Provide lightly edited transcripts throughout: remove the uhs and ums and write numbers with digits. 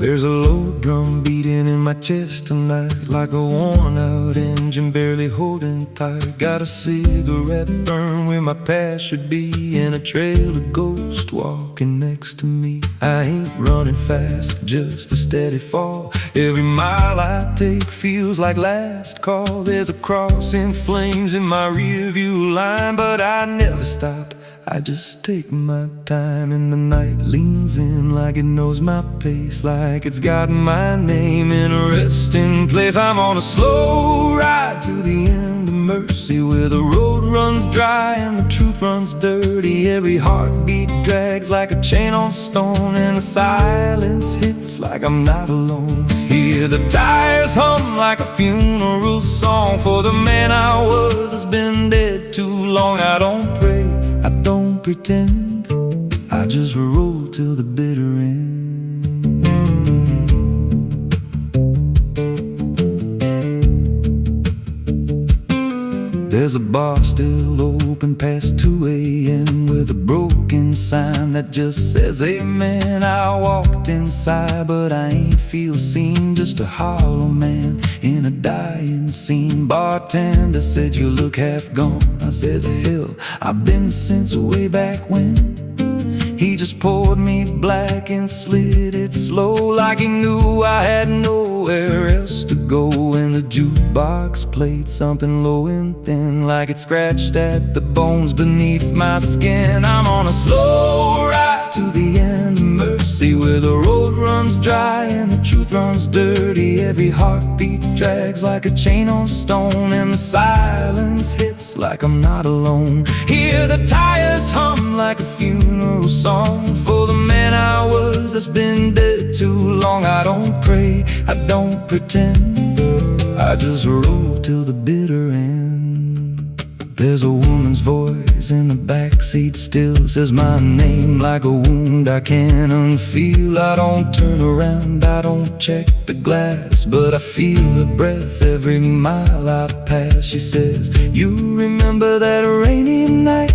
There's a low drum beating in my chest tonight, like a worn-out engine barely holding tight. Got a cigarette burn where my past should be, and a trail of ghosts walking next to me. I ain't running fast, just a steady fall. Every mile I take feels like last call. There's a cross in flames in my rearview line, but I never stop, I just take my time. And the night leans in like it knows my pace, like it's got my name in a resting place. I'm on a slow ride to the end of mercy, where the road runs dry and the truth runs dirty. Every heartbeat drags like a chain on stone, and the silence hits like I'm not alone. Hear the tires hum like a funeral song for the man I was that's been dead too long. I don't pray, I don't pretend, I just roll till the bitter end. There's a bar still open past 2 a.m. with a broken sign that just says amen. I walked inside but I ain't feel seen, just a hollow man in a dying scene. Bartender said you look half gone. I said hell, I've been since way back when. He just poured me black and slid it slow, like he knew I had nowhere else to go. And the jukebox played something low and thin, like it scratched at the bones beneath my skin. I'm on a slow ride to the end of mercy, where the road runs dry and the truth runs dirty. Every heartbeat drags like a chain on stone, and the silence hits like I'm not alone. Hear the tires hum like a funeral song for the man I was that's been dead too long. I don't pray, I don't pretend, I just roll till the bitter end. There's a woman's voice in the backseat still, says my name like a wound I can't unfeel. I don't turn around, I don't check the glass, but I feel her breath every mile I pass. She says, you remember that rainy night?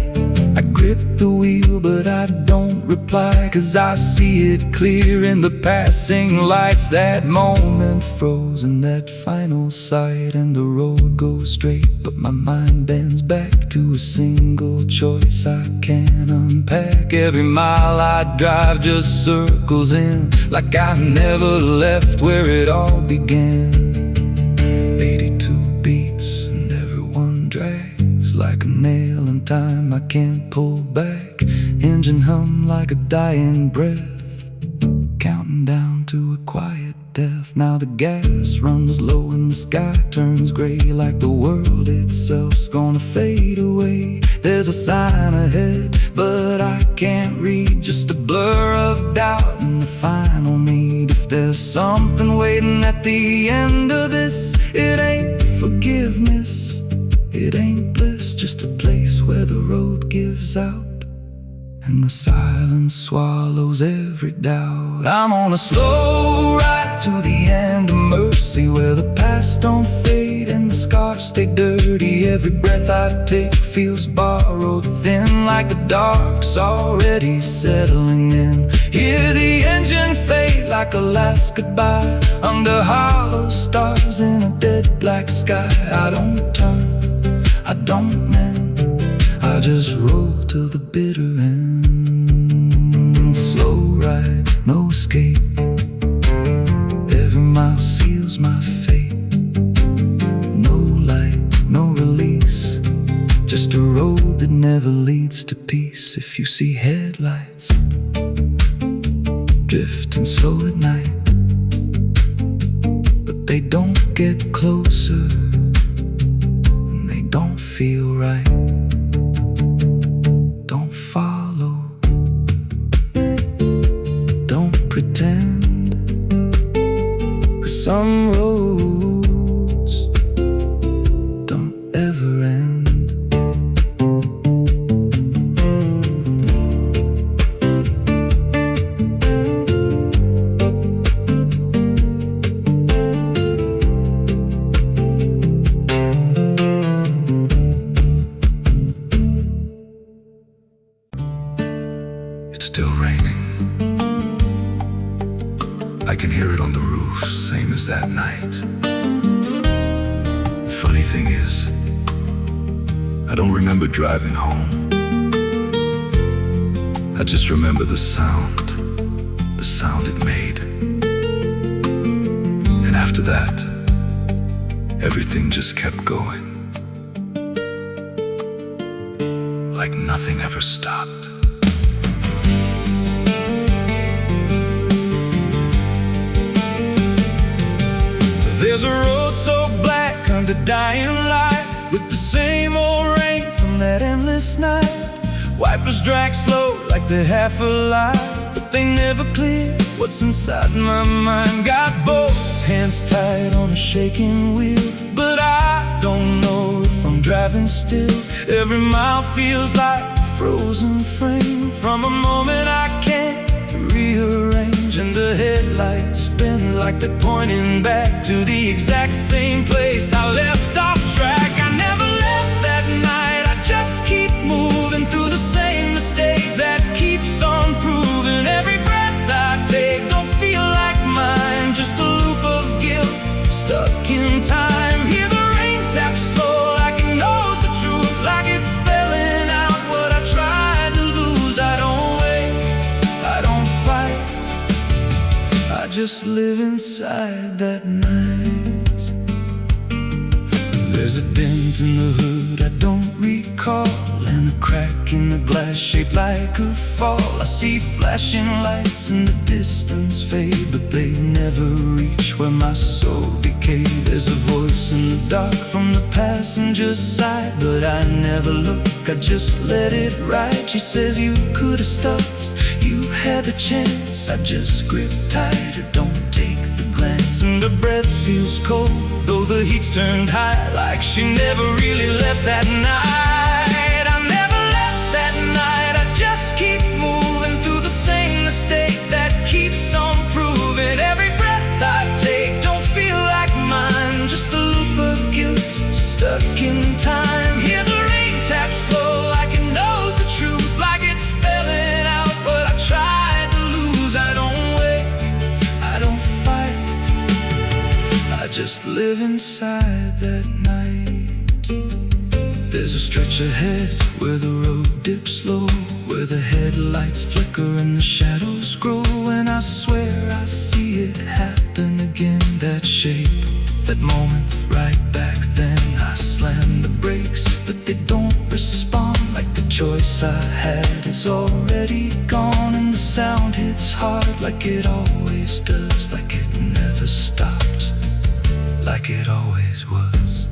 I grip the wheel but I don't reply, 'cause I see it clear in the passing lights. That moment frozen, that final sight, and the road goes straight but my mind bends back to a single choice I can't unpack. Every mile I drive just circles in, like I never left where it all began. 82 beats and everyone drags like a nail in time I can't pull back. Engine hum like a dying breath, counting down to a quiet death. Now the gas runs low and the sky turns gray, like the world itself's gonna fade away. There's a sign ahead but I can't read, just a blur of doubt and the final need. If there's something waiting at the end of this, it ain't forgiveness, it ain't bliss, just a place where the road gives out and the silence swallows every doubt. I'm on a slow ride to the end of mercy, where the past don't fade and the scars stay dirty. Every breath I take feels borrowed thin, like the dark's already settling in. Hear the engine fade like a last goodbye, under hollow stars in a dead black sky. I don't turn, I don't mend, I just roll till the bitter end. Slow ride, no escape, every mile seals my fate. No light, no release, just a road that never leads to peace. If you see headlights drifting slow at night, but they don't get closer and they don't feel right, don't follow, don't pretend, 'cause some roads don't ever end. It's still raining. I can hear it on the roof, same as that night. Funny thing is, I don't remember driving home. I just remember the sound it made. And after that, everything just kept going, like nothing ever stopped. There's a road so black under dying light, with the same old rain from that endless night. Wipers drag slow like they're half alive, but they never clear what's inside my mind. Got both hands tied on a shaking wheel, but I don't know if I'm driving still. Every mile feels like a frozen frame from a moment I can't rearrange. And the headlights spin like they're pointing back to the exact same place I left off track. I never left that night, I just keep moving through the same mistake that keeps on proving. Every breath I take don't feel like mine, just a loop of guilt stuck in time. Hear the rain tap slow like it knows the truth, like it's spelling out what I tried to lose. I don't wake, I don't fight, I just live inside that night. There's a dent in the hood I don't recall, and a crack in the glass shaped like a fall. I see flashing lights in the distance fade, but they never reach where my soul decay. There's a voice in the dark from the passenger side, but I never look, I just let it ride. She says you could have stopped, you had the chance. I just grip tighter, don't take the glance. And her breath feels cold, though the heat's turned high, like she never really left that night. I never left that night, I just keep moving through the same mistake that keeps on proving. Every breath I take don't feel like mine, just a loop of guilt stuck in time. Hear the rain tap slow like it knows the truth, like it's spelling out what I tried to lose. I don't wake, I don't fight, I just live inside that night. There's a stretch ahead where the road dips low, where the headlights flicker and the shadows grow. And I swear I see it happen again, that shape, that moment right back then. I slam the brakes, but they don't respond, like the choice I had is already gone. And the sound hits hard like it always does, like it never stopped, like it always was.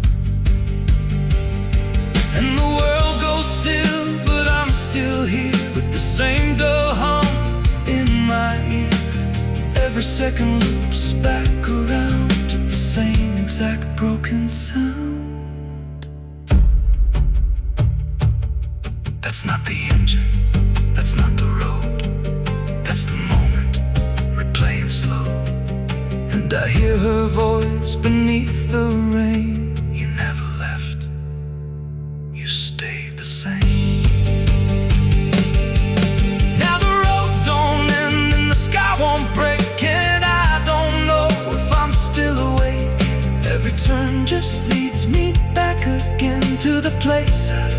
And the world goes still, but I'm still here, with the same dull hum in my ear. Every second loops back around to the same exact broken sound. That's not the engine, that's not the road, that's the moment, replaying slow. And I hear her voice beneath the rain. You never left, you stayed the same. Now the road don't end and the sky won't break, and I don't know if I'm still awake. Every turn just leads me back again to the place I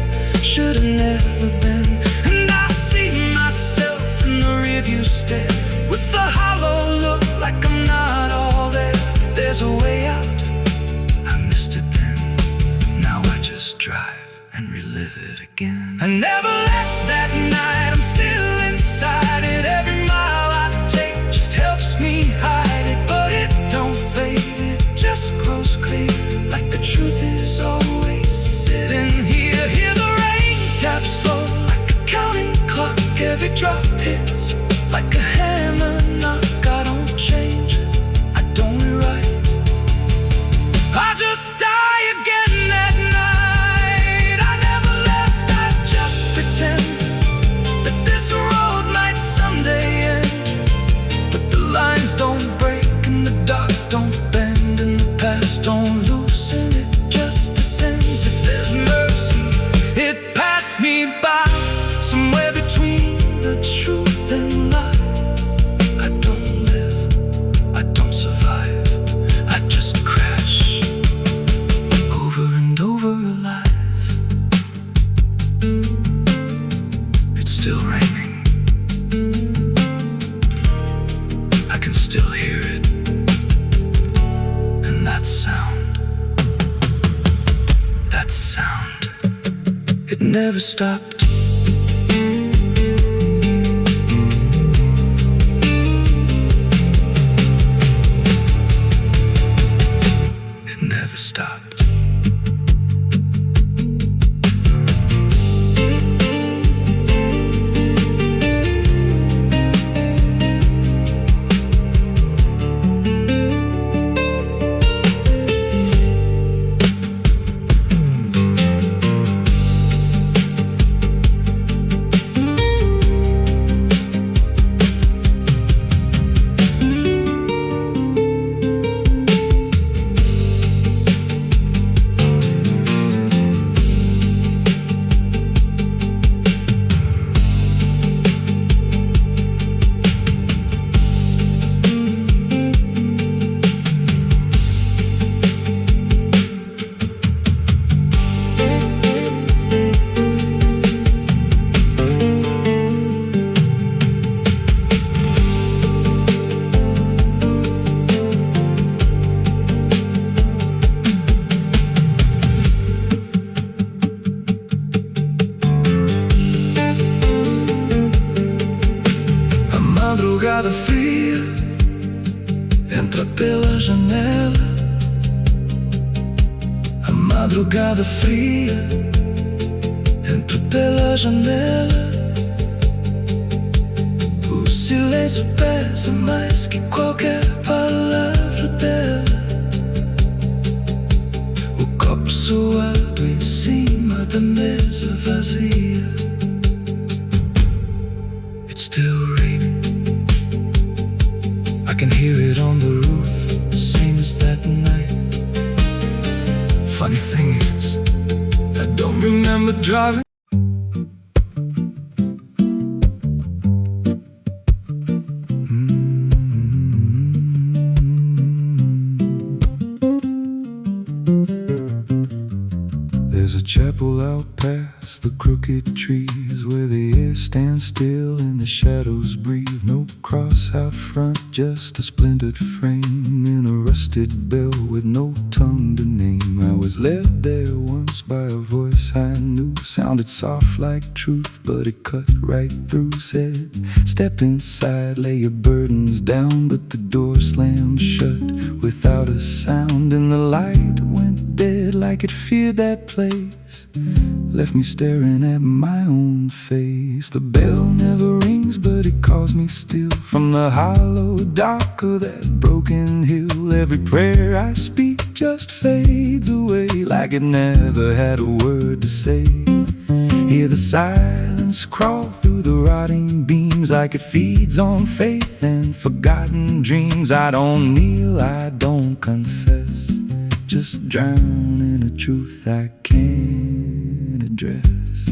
should have never been. And I see myself in the rearview stare, with the hollow look like I'm not all there. There's a way out, I missed it then, now I just drive and relive it again. I never left that night, I'm still inside it. Every mile I take just helps me hide it, but it don't fade, it just grows clear, like the truth is always sitting here. Hear the rain tap slow still hear it. And that sound, it never stopped. It never stopped. Madrugada fria entra pela janela. A madrugada fria entra pela janela. O silêncio pesa mais que qualquer palavra dela. O copo suado em cima da mesa vazia. It's still raining. I can hear it on the roof, same as that night. Funny thing is, I don't remember driving. There's a chapel out past the crooked trees, where the air stands still and the shadows breathe. No cross out front, just a splintered frame in a rusted bell with no tongue to name. I was led there once by a voice I knew, sounded soft like truth, but it cut right through. Said, step inside, lay your burdens down, but the door slammed shut without a sound, and the light went dead like it feared that place, left me staring at my own face. The bell never rings, but it calls me still from the hollow dark of that broken hill. Every prayer I speak just fades away like it never had a word to say. Hear the silence crawl through the rotting beams like it feeds on faith and forgotten dreams. I don't kneel, I don't confess, just drown in a truth I can't address.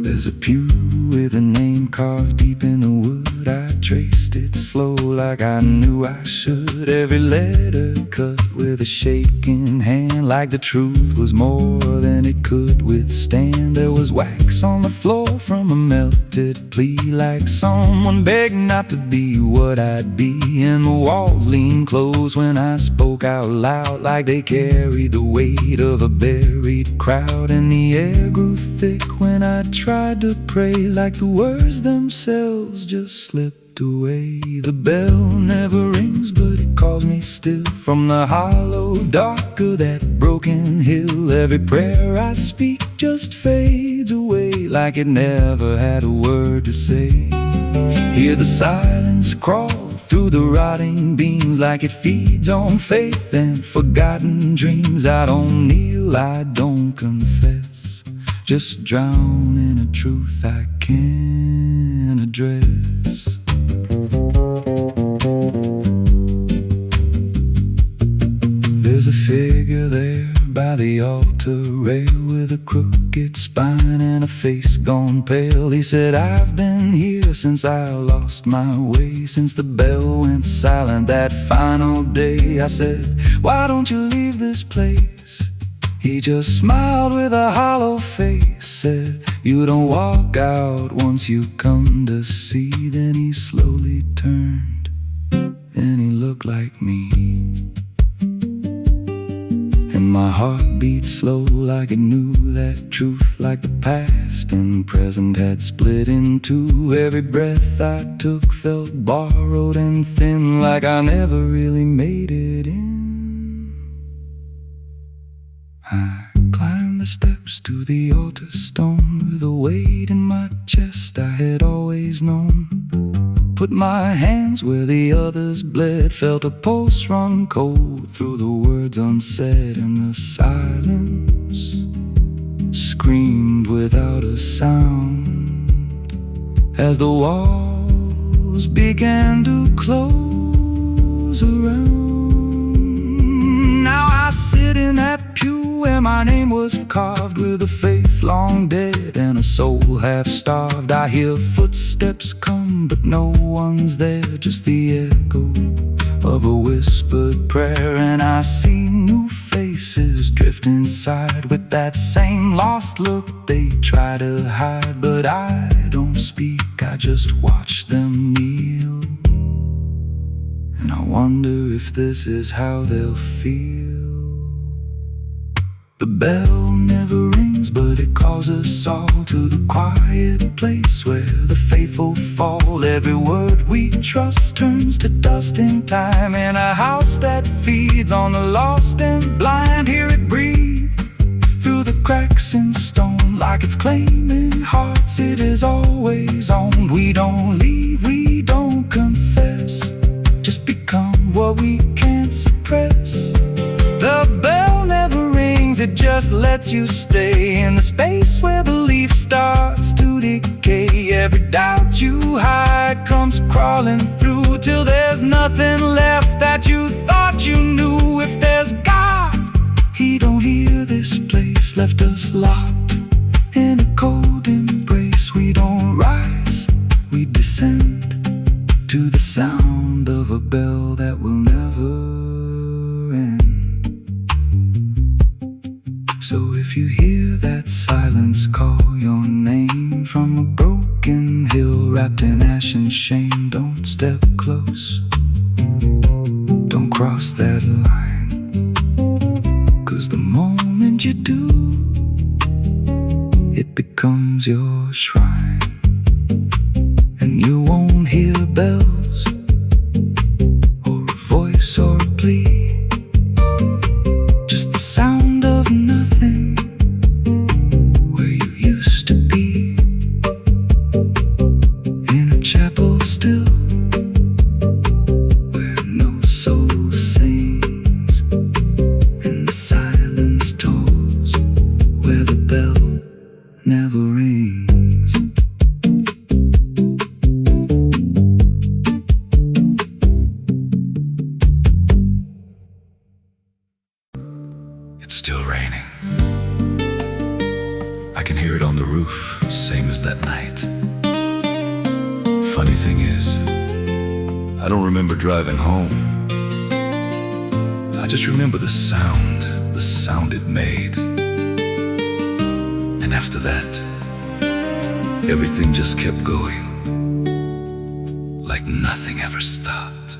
There's a pew with a name carved deep in the wood. I traced it slow like I knew I should. Every letter cut with a shaking hand, like the truth was more than it could withstand. There was wax on the floor from a melted plea, like someone begged not to be what I'd be. And the walls leaned close when I spoke out loud, like they carried the weight of a buried crowd. And the air grew thick when I tried to pray, like the words themselves just slipped away. The bell never rings, but it calls me still from the hollow dark of that broken hill. Every prayer I speak just fades away like it never had a word to say. Hear the silence crawl through the rotting beams like it feeds on faith and forgotten dreams. I don't kneel, I don't confess, just drown in a truth I can't address. There's a figure there by the altar rail with a crooked spine and a face gone pale. He said, I've been here since I lost my way, since the bell went silent that final day. I said, why don't you leave this place? He just smiled with a hollow face, said, "You don't walk out once you come to see." Then he slowly turned, and he looked like me. And my heart beat slow like it knew that truth, like the past and present had split in two. Every breath I took felt borrowed and thin, like I never really made it in. I climbed the steps to the altar stone with a weight in my chest I had always known. Put my hands where the others bled, felt a pulse run cold through the words unsaid, and the silence screamed without a sound as the walls began to close around. Now I sit in that pew where my name was carved, with a faith long dead and a soul half starved. I hear footsteps come, but no one's there, just the echo of a whispered prayer. And I see new faces drift inside with that same lost look they try to hide. But I don't speak, I just watch them kneel, and I wonder if this is how they'll feel. The bell never rings, but it calls us all to the quiet place where the faithful fall. Every word we trust turns to dust in time, in a house that feeds on the lost and blind. Hear it breathe through the cracks in stone, like it's claiming hearts it is always owned. We don't leave, we don't confess, just become what we can't suppress. The bell never rings, it just lets you stay in the space where belief starts to decay. Every doubt you hide comes crawling through, till there's nothing left that you thought you knew. If there's God, He don't hear this place, left us locked in a cold embrace. We don't rise, we descend to the sound of a bell that will never end. So if you hear that silence call your name from a broken hill wrapped in ash and shame, don't step close, don't cross that line, 'cause the moment you do, it becomes your shrine. And you won't hear bells or a voice or a plea, just the sound of nothing where you used to be, in a chapel still where no soul sings, and the silence tolls where the bell never rings. It's still raining. I can hear it on the roof, same as that night. Funny thing is, I don't remember driving home. I just remember the sound it made. And after that, everything just kept going, like nothing ever stopped.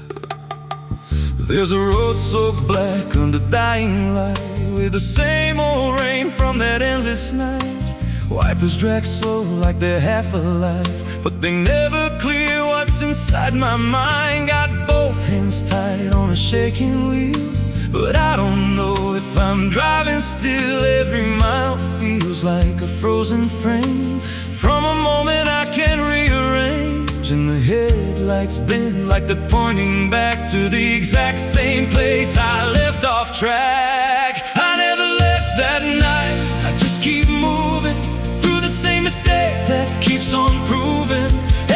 There's a road so black under dying light, with the same old rain from that endless night. Wipers drag slow like they're half alive, but they never clear what's inside my mind. Got both hands tied on a shaking wheel, but I don't know if I'm driving still. Every mile feels like a frozen frame from a moment I can't rearrange. And the headlights bend like they're pointing back to the exact same place I left off track. I never left that night, I just keep moving through the same mistake that keeps on proving.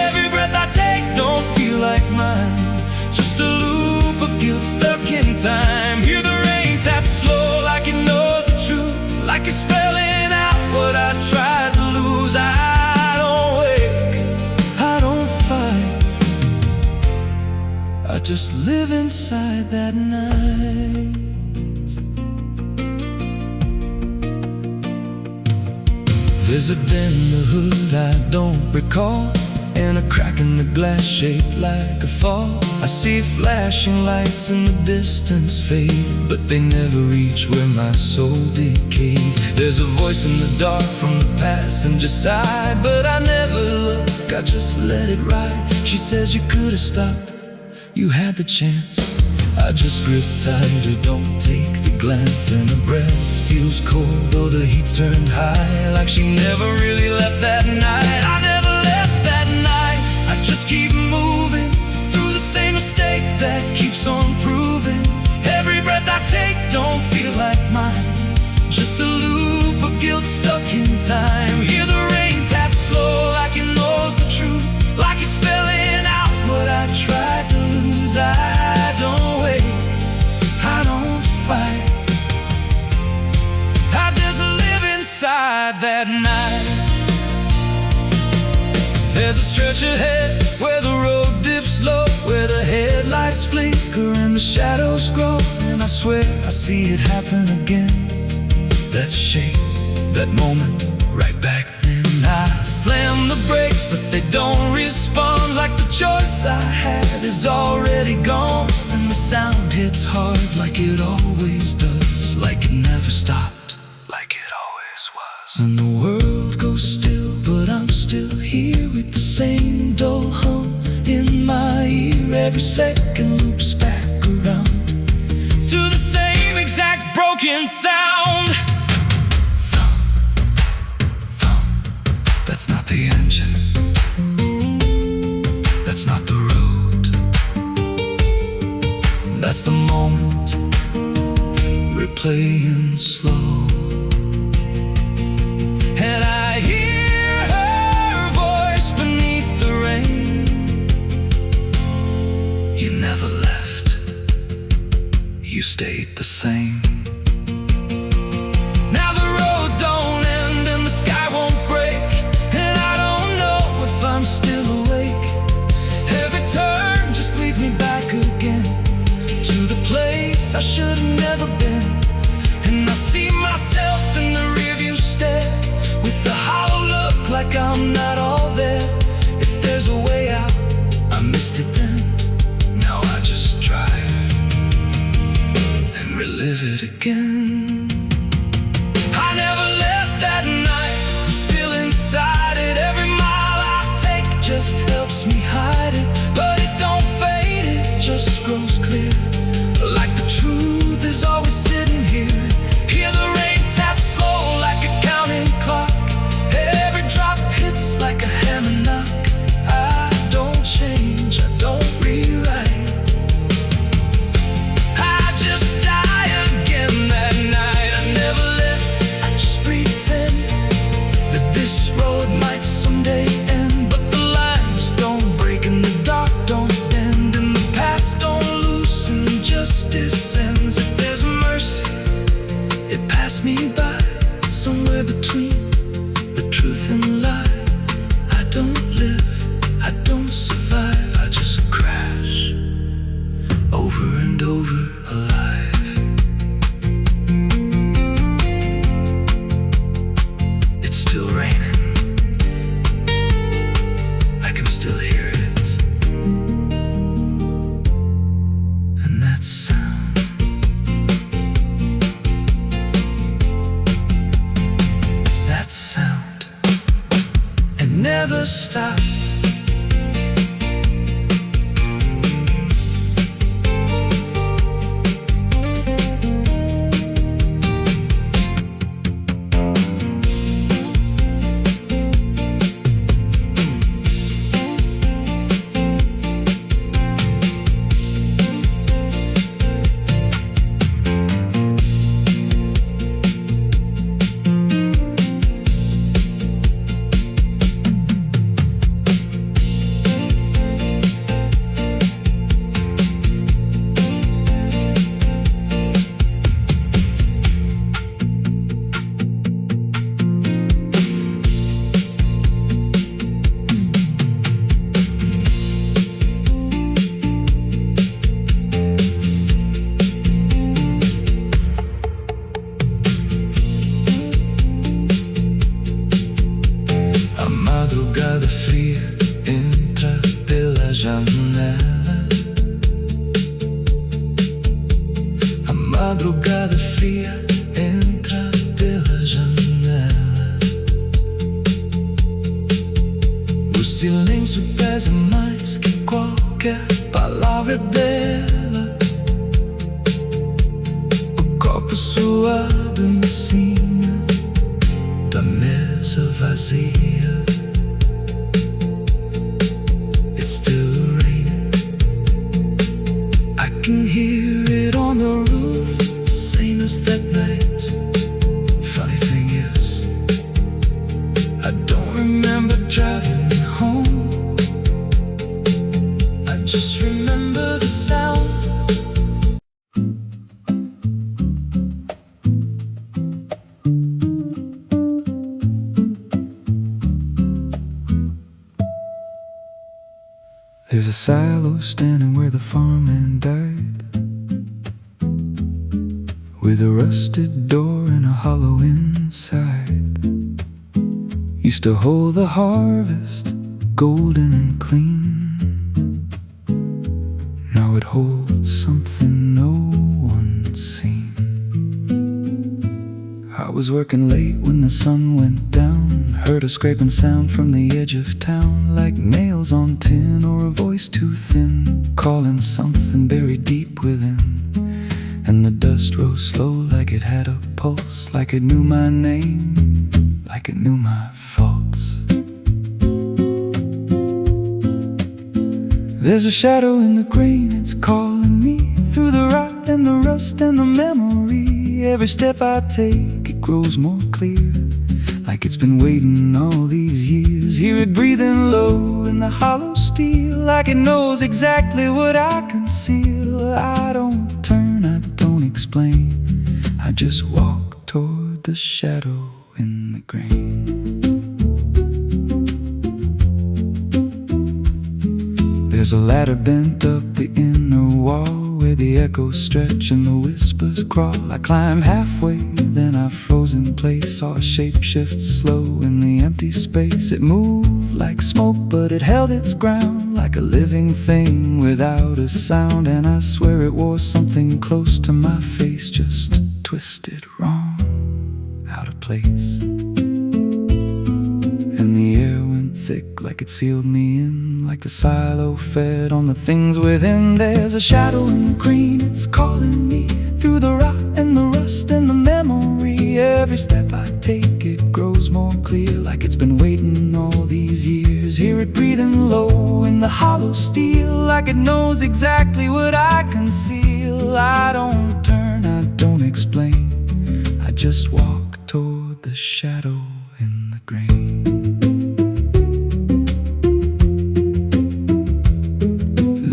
Every breath I take don't feel like mine, just a loop of guilt stuck in time. Hear the rain tap slow like it knows the truth, like it's spelling out what I tried to lose. I don't wake, I don't fight, I just live inside that night. There's a dent in the hood I don't recall, and a crack in the glass shaped like a fall. I see flashing lights in the distance fade, but they never reach where my soul decayed. There's a voice in the dark from the passenger side, but I never look, I just let it ride. She says you could have stopped, you had the chance. I just grip tighter, don't take the glance, and her breath feels cold though the heat's turned high, like she never really left that night. I never left that night, I just keep moving through the same mistake that keeps on proving. Every breath I take don't feel like mine, just a loop of guilt stuck in time. Hear the rain tap slow like it knows the truth, like it's spelling out what I tried to lose. I don't wait, I don't fight, I just live inside that night. There's a stretch ahead where the road dips low, where the headlights flicker and the shadows grow, and I swear I see it happen again. That shape, that moment, right back then. I slam the brakes, but they don't respond, like the choice I had is already gone. And the sound hits hard like it always does, like it never stopped, like it always was. And the world goes still, but I'm still here with the same dull hum in my ear. Every second loops back around to the same exact broken sound. That's not the engine, that's not the road, that's the moment replaying slow. And I hear her voice beneath the rain. You never left, you stayed the same. Now the road don't end and the sky won't break, I'm still awake. Every turn just leads me back again to the place I should have never been. And I see myself in the rearview stare, with the hollow look like I'm not all there. If there's a way out, I missed it then. Now I just drive and relive it again. I never left that night, I'm still inside it. Every just helps me hide it, but it don't fade, it just grows clear, like the truth is always sitting here. Hear the rain tap slow like a counting clock, every drop hits like a hammer knock. I don't change, I don't rewrite, I just die again that night. I never left, I just pretend that this road might someday end. Don't bend and the past don't loosen, justice ends. If there's mercy, it passed me by, somewhere between the truth and lie. I don't live, I don't survive, I just crash over and over alive. It's still raining, I can still hear it. Never stop. silenzio pesa mais que qualquer palavra dela. O copo suado em cima da mesa vazia. It's still raining. I can hear it on the roof, same as that night. Funny thing is, I don't remember driving home. I just remember the sound. There's a silo standing where the farmhand died, with a rusted door and a hollow inside. Used to hold the harvest, golden and clean. Now it holds something no one's seen. I was working late when the sun went down. Heard a scraping sound from the edge of town, like nails on tin or a voice too thin, calling something buried deep within. And the dust rose slow like it had a pulse, like it knew my name, like it knew my faults. There's a shadow in the grain, it's calling me through the rot and the rust and the memory. Every step I take, it grows more clear, like it's been waiting all these years. Hear it breathing low in the hollow steel, like it knows exactly what I conceal. I don't turn, I don't explain, I just walk toward the shadow in the grain. There's a ladder bent up the inner wall, where the echoes stretch and the whispers crawl. I climb halfway, then I froze in place. Saw a shape shift slow in the empty space. It moved like smoke, but it held its ground, like a living thing without a sound. And I swear it wore something close to my face, just twisted wrong, out of place. And the air went thick, like it sealed me in, like the silo fed on the things within. There's a shadow in the green, it's calling me through the rot and the rust and the memory. Every step I take, it grows more clear, like it's been waiting all these years. Hear it breathing low in the hollow steel, like it knows exactly what I conceal. I don't turn, I don't explain, I just walk toward the shadow in the grain.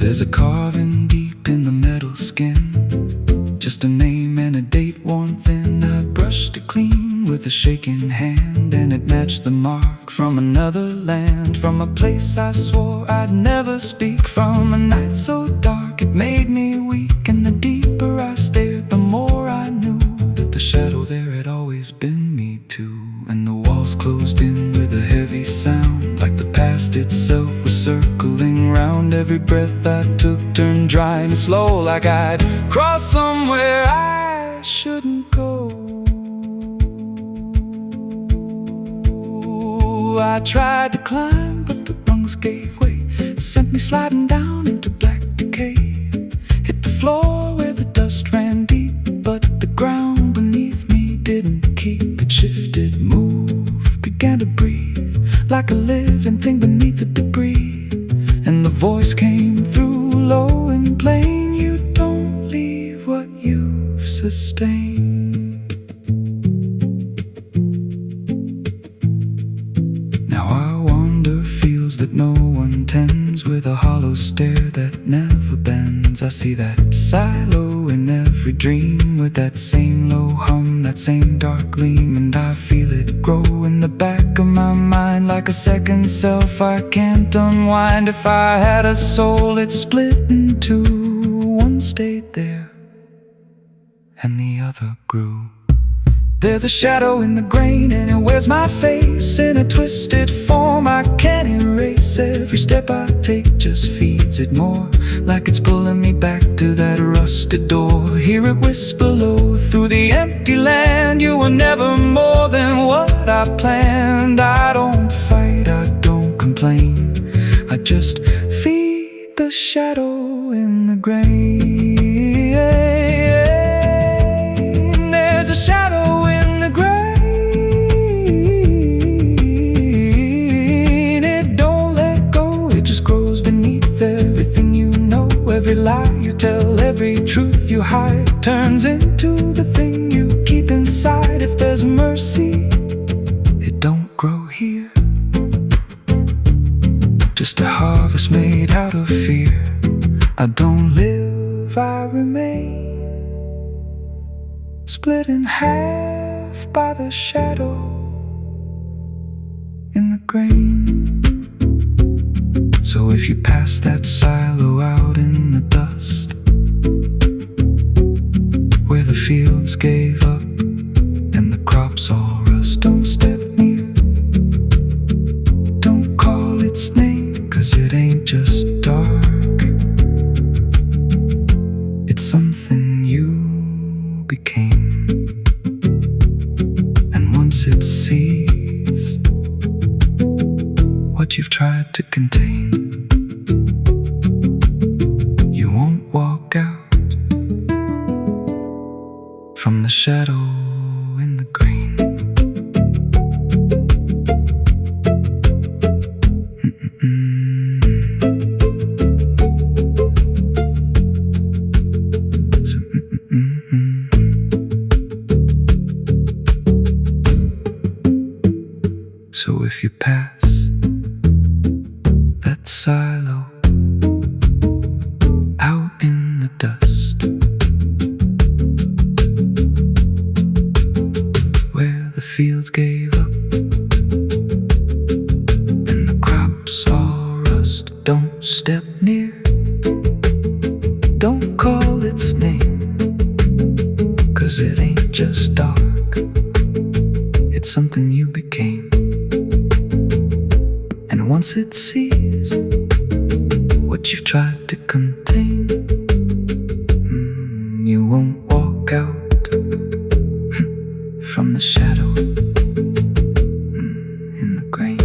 There's a carving deep in the metal skin, just a name and a date worn thin. I brushed it clean with a shaking hand, and it matched the mark from another land, from a place I swore I'd never speak, from a night so dark it made me weak. And the deeper I stared, the more I knew that the shadow there had always been me too. And the walls closed in with a heavy sound, like the past itself was circling round. Every breath I took turned dry and slow, like I'd crossed somewhere I shouldn't go. I tried to climb, but the rungs gave way, sent me sliding down into black decay. Hit the floor where the dust ran deep, but the ground beneath me didn't keep. It shifted, moved, began to breathe, like a living thing beneath the debris. And the voice came through low and plain, you don't leave what you've sustained. Now I wander fields that no one tends, with a hollow stare that never bends. I see that silo in every dream, with that same low hum, that same dark gleam. And I feel it grow in the back of my mind, like a second self I can't unwind. If I had a soul, it split in two. One stayed there and the other grew. There's a shadow in the grain, and it wears my face in a twisted form I can't erase. Every step I take just feeds it more, like it's pulling me back to that rusted door. Hear it whisper low through the empty land, you were never more than what I planned. I don't fight, I don't complain, I just feed the shadow in the grain. There's a shadow in the grain. It don't let go, it just grows beneath everything you know. Every lie you tell, every truth you hide, turns into the thing you keep inside. If there's mercy, it don't grow here. Just a harvest made out of fear. I don't live, I remain, split in half by the shadow in the grain. So if you pass that silo out in the dust, where the fields gave up and the crops all rust, don't step near, don't call its name, 'cause it ain't just dark, it's something you became. And once it sees what you've tried to contain, you won't walk out from the shadow in the grain. So if you pass that silo out in the dust, where the fields gave up and the crops all rust, don't step near, don't call its name, 'cause it ain't just dark, it's something you became. And once it sees what you've tried to contain, you won't walk out from the shadow in the grain.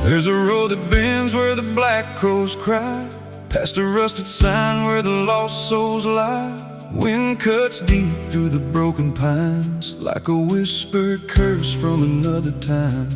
There's a road that bends where the black crows cry, past a rusted sign where the lost souls lie. Wind cuts deep through the broken pines, like a whispered curse from another time.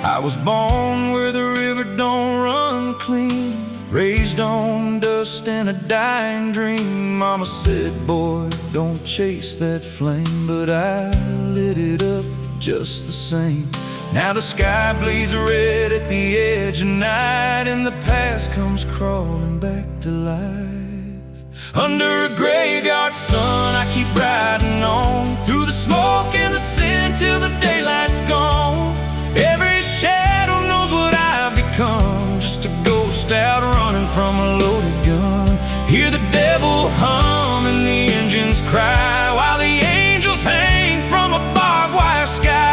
I was born where the river don't run clean, raised on dust and a dying dream. Mama said, boy, don't chase that flame, but I lit it up just the same. Now the sky bleeds red at the edge of night, and the past comes crawling back to life. Under a graveyard sun, I keep riding on, through the smoke and the sin till the daylight's gone. Every shadow knows what I've become, just a ghost out running from a loaded gun. Hear the devil hum and the engines cry, while the angels hang from a barbed wire sky.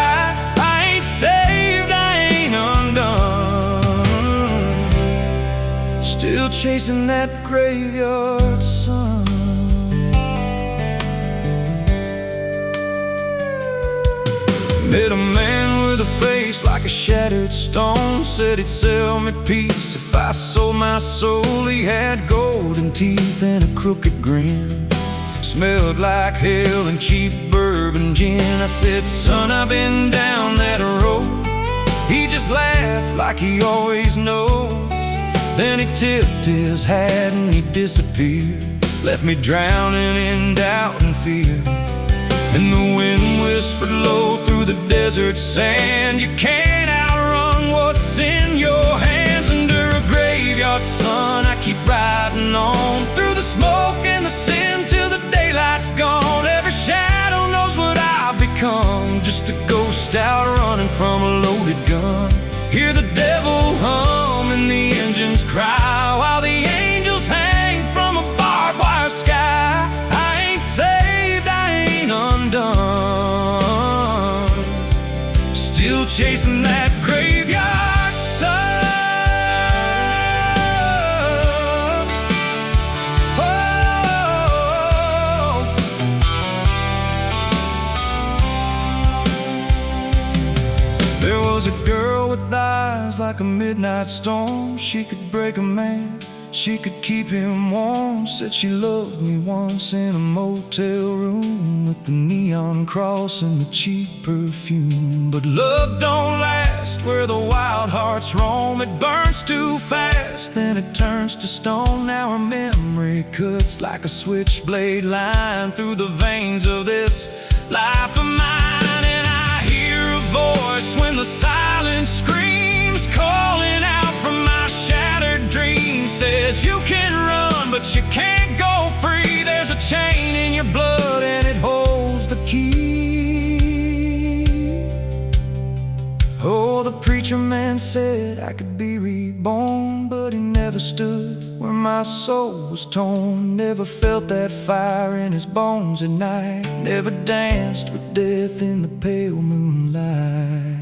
Saved, I ain't undone, still chasing that graveyard sun. Met a man with a face like a shattered stone, said he'd sell me peace if I sold my soul. He had golden teeth and a crooked grin, smelled like hell and cheap bourbon gin. I said, son, I've been down that road. He just laughed like he always knows. Then he tipped his hat and he disappeared, left me drowning in doubt and fear. And the wind whispered low through the desert sand, you can't outrun what's in your hands. Under a graveyard sun, I keep riding on, through the smoke and the sin till the daylight's gone. Every shadow knows what I've become, just a ghost out running from a loaded gun. Hear the devil hum and the engines cry, while the angels hang from a barbed wire sky. I ain't saved, I ain't undone, still chasing that graveyard sun. There was a girl with eyes like a midnight storm. She could break a man, she could keep him warm. Said she loved me once in a motel room, with the neon cross and the cheap perfume. But love don't last where the wild hearts roam. It burns too fast, then it turns to stone. Now her memory cuts like a switchblade line through the veins of this life of mine. And I hear a voice when the silence screams, calling out from my shattered dreams. Says you can run, but you can't go free. There's a chain in your blood and it holds the key. Oh, the preacher man said I could be reborn, but he never stood where my soul was torn. Never felt that fire in his bones at night, never danced with death in the pale moonlight.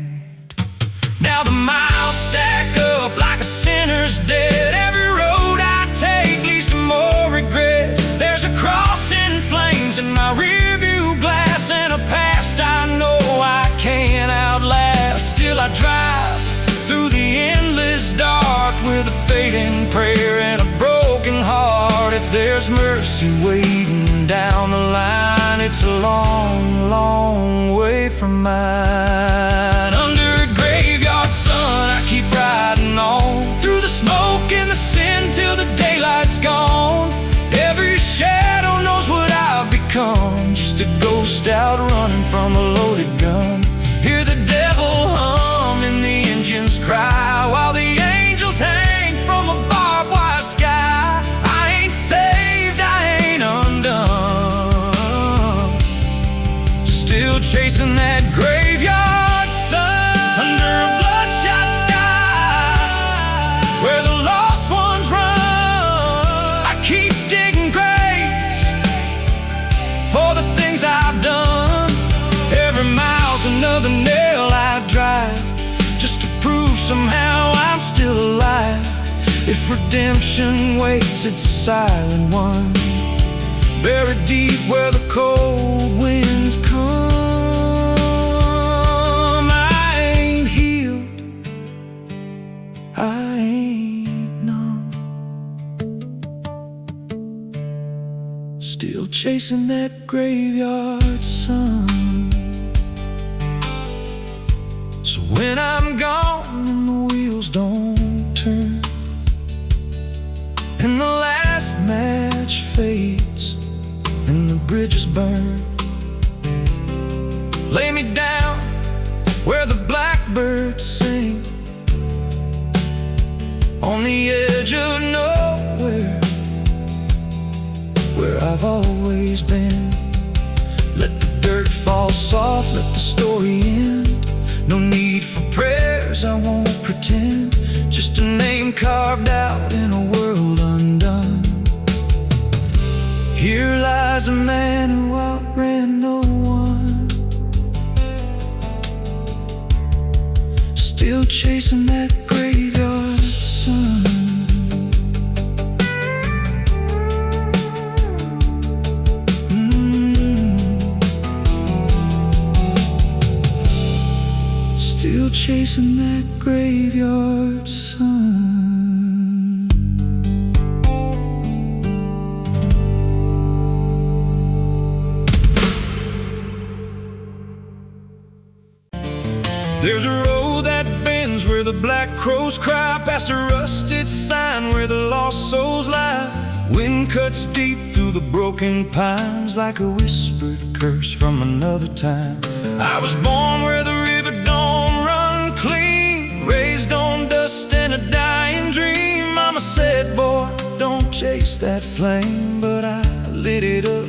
Now the miles stack up like a sinner's debt. Every road I take leads to more regret. There's a cross in flames in my rearview glass, and a past I know I can't outlast. Still I drive through the endless dark with a fading prayer and a broken heart. If there's mercy waiting down the line, it's a long, long way from mine. Under a graveyard sun, I keep riding on, through the smoke and the sin till the daylight's gone. Every shadow knows what I've become, just a ghost out running from a loaded gun. Hear the devil hum and the engines cry, while the angels hang from a barbed wire sky. I ain't saved, I ain't undone, still chasing that graveyard sun. Under a bloodshot sky, where the lost ones run, I keep digging graves for the things I've done. Every mile's another nail I drive, just to prove somehow I'm still alive. If redemption waits, it's a silent one, buried deep where the cold winds come. I ain't healed, I ain't numb, still chasing that graveyard sun. So when I'm gone and the wheels don't turn, and the last match fades and the bridges burn, lay me down where the blackbirds sing, on the edge of nowhere, where I've always been. Let the dirt fall soft, let the story end. No need for prayers, I won't pretend, just a name carved out in a world undone. Here lies a man who outran no one, still chasing that graveyard sun. Still chasing that graveyard sun. There's a road that bends where the black crows cry, past a rusted sign where the lost souls lie. Wind cuts deep through the broken pines, like a whispered curse from another time. I was born where the river don't run clean, raised on dust and a dying dream. Mama said, boy, don't chase that flame, but I lit it up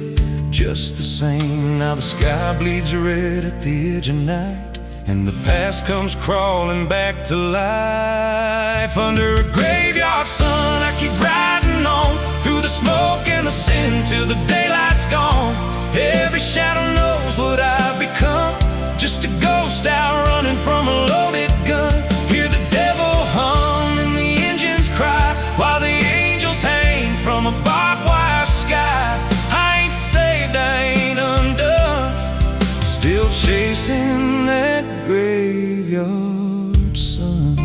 just the same. Now the sky bleeds red at the edge of night. and the past comes crawling back to life. Under a graveyard sun, I keep riding on through the smoke and the sin till the daylight's gone. Every shadow knows what I've become, just a ghost out running from a loaded gun. Hear the devil hum and the engines cry, while the angels hang from a barbed wire sky. I ain't saved, I ain't undone, still chasing that graveyard sun.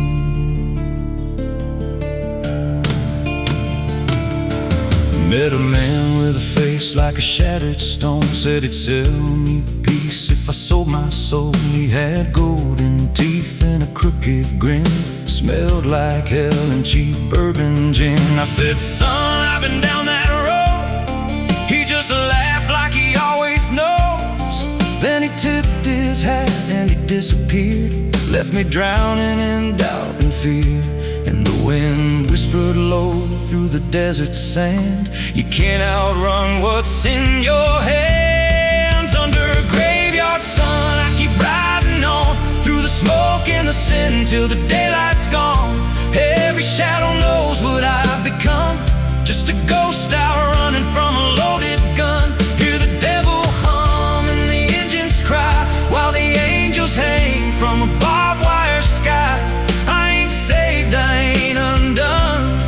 Met a man with a face like a shattered stone, said he'd sell me peace if I sold my soul. He had golden teeth and a crooked grin, smelled like hell and cheap bourbon gin. I said, son, I've been down that road. He just laughed like he always knows. Then he tipped his hat and he disappeared, left me drowning in doubt and fear. And the wind whispered low through the desert sand, you can't outrun what's in your hands. Under a graveyard sun, I keep riding on through the smoke and the sin till the daylight's gone. Every shadow knows what I've become, just a ghost out running from a loaded gun. Hear the devil hum and the engines cry, while the angels hang from a barbed wire sky. I ain't saved, I ain't undone,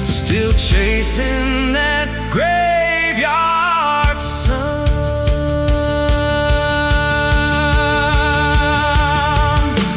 still chasing that graveyard sun.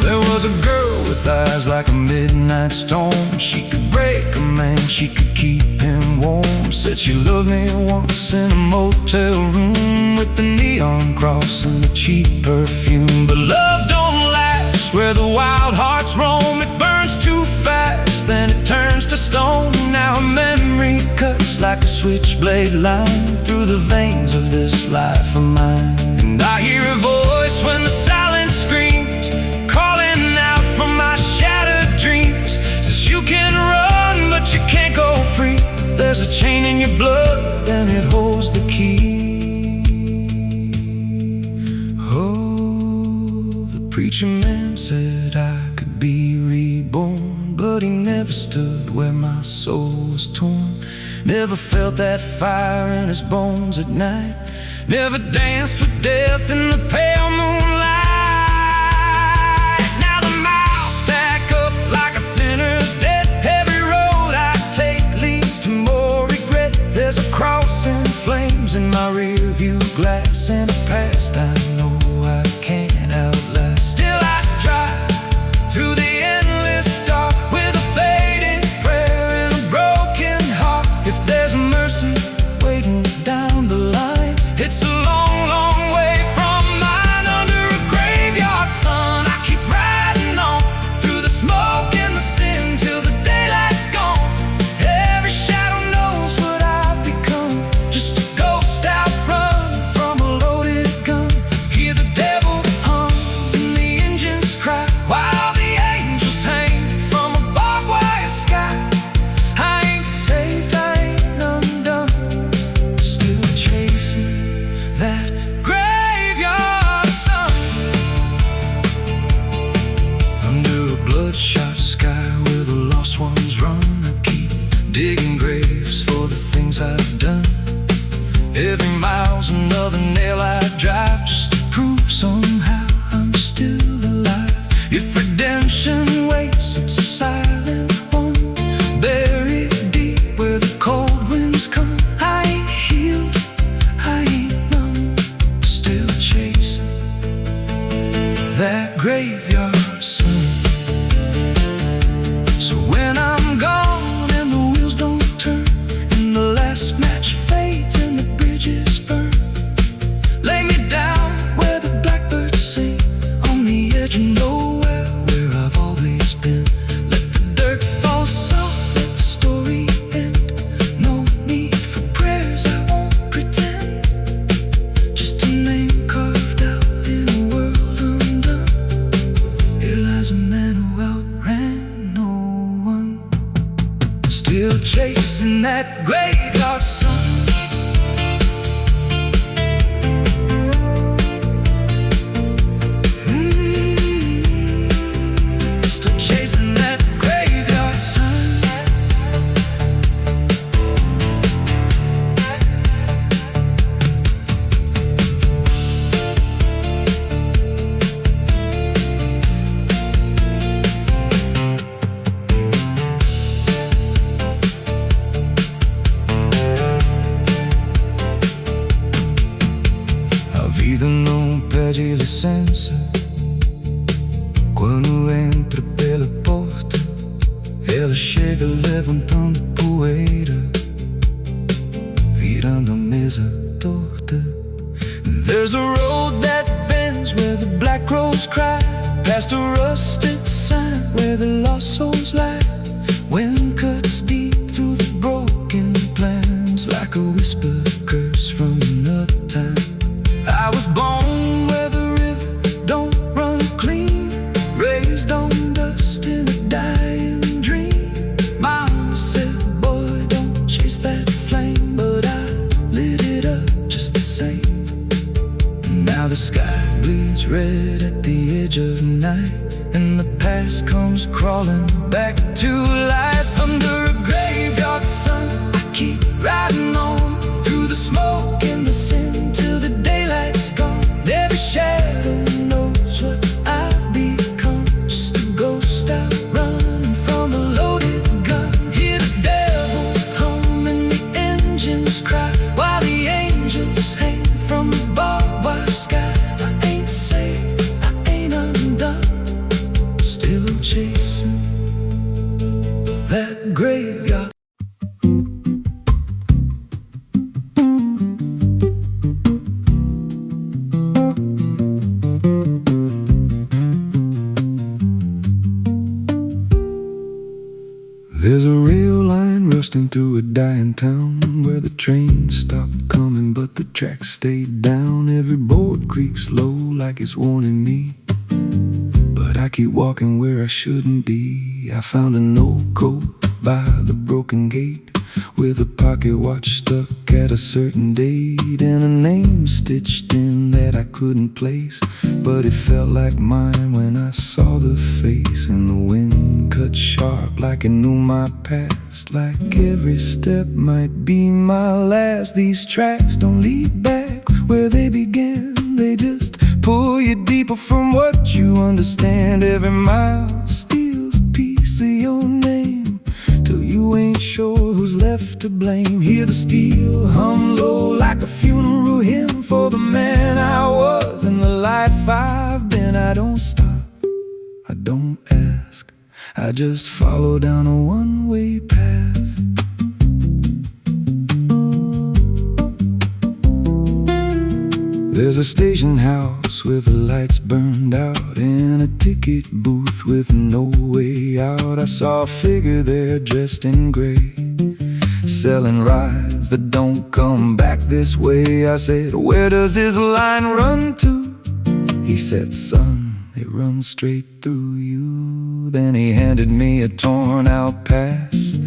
There was a girl with eyes like a midnight storm. She could break a man, she could keep him warm. Said she loved me once in a motel room, with the neon cross and the cheap perfume. But love don't last where the wild hearts roam. It burns too fast, then it turns to stone. Now a memory cuts like a switchblade line through the veins of this life of mine. And I hear a voice when the silence screams, calling out from my shattered dreams. Says you can run, but you can't go free. There's a chain in your blood and it holds the key. Oh, the preacher man said I could be reborn, but he never stood where my soul was torn. Never felt that fire in his bones at night, never danced with death in the pale moonlight. Now the miles stack up like a sinner's debt. Every road I take leads to more regret. There's a cross in flames in my rear view glass, and a past I know I can't outlast. Still I drive through the endless dark with a fading prayer and a broken heart. If there's mercy waiting down the line, it's a long, long way from mine. Under a graveyard sun, I keep riding on through the smoke and the sin till the daylight's gone. Every shadow knows what I've become, just a ghost out running from a loaded gun. Hear the devil hum and the engines cry, while the angels hang from a barbed wire sky. I ain't saved, I ain't undone, still chasing that graveyard sun. Under a bloodshot sky where the lost ones run, I keep digging graves for the things I've done. Every mile's another nail I drive, just to prove somehow I'm still alive. If redemption waits, it's a silent one, buried deep where the cold winds come. I ain't healed, I ain't numb, still chasing that graveyard sun. So when I'm gone and the wheels don't turn, and the last match fades and the bridges burn, lay me down where the blackbirds sing, on the edge of nowhere where I've always been. Let the dirt fall soft, let the story end. No need for prayers, I won't pretend, just a name carved out in a world undone. Here lies a man who outran no one, still chasing that graveyard sun. chega levantando poeira, virando a mesa torta. There's a road that bends where the black crows cry, past a rusted sign where the lost souls lie. Wind cuts deep through the broken plans, like a whispered curse from another time. I was born where the river don't run clean, raised on dust in a dying dream. Mama said, boy, don't chase that flame, but I lit it up just the same. Now the sky bleeds red at the edge of night, and the past comes crawling back to life. Under a graveyard sun, I keep riding on through the smoke and the sin till the daylight's gone. Every shadow knows what I've become, just a ghost out running from a loaded gun. Hear the devil hum and the engines cry, while the angels hang from the barbed wire sky. I ain't saved, I ain't undone, still chasing that graveyard. There's a rail line rusting through a dying town, where the trains stopped coming but the tracks stayed down. Every board creaks low like it's warning me, but I keep walking where I shouldn't be. I found an old coat by the broken gate, with a pocket watch stuck at a certain date, and a name stitched in that I couldn't place, but it felt like mine when I saw the face. And the wind cut sharp like it knew my past, like every step might be my last. These tracks don't lead back where they began, they just pull you deeper from what you understand. Every mile steals a piece of your name, till you ain't sure who's left to blame. Hear the steel hum low like a funeral hymn for the man I was and the life I've been. I don't stop, I don't ask, I just follow down a one-way path. There's a station house with the lights burned out, and a ticket booth with no way out. I saw a figure there dressed in gray, selling rides that don't come back this way. I said, where does this line run to? He said, son, it runs straight through you. Then he handed me a torn out pass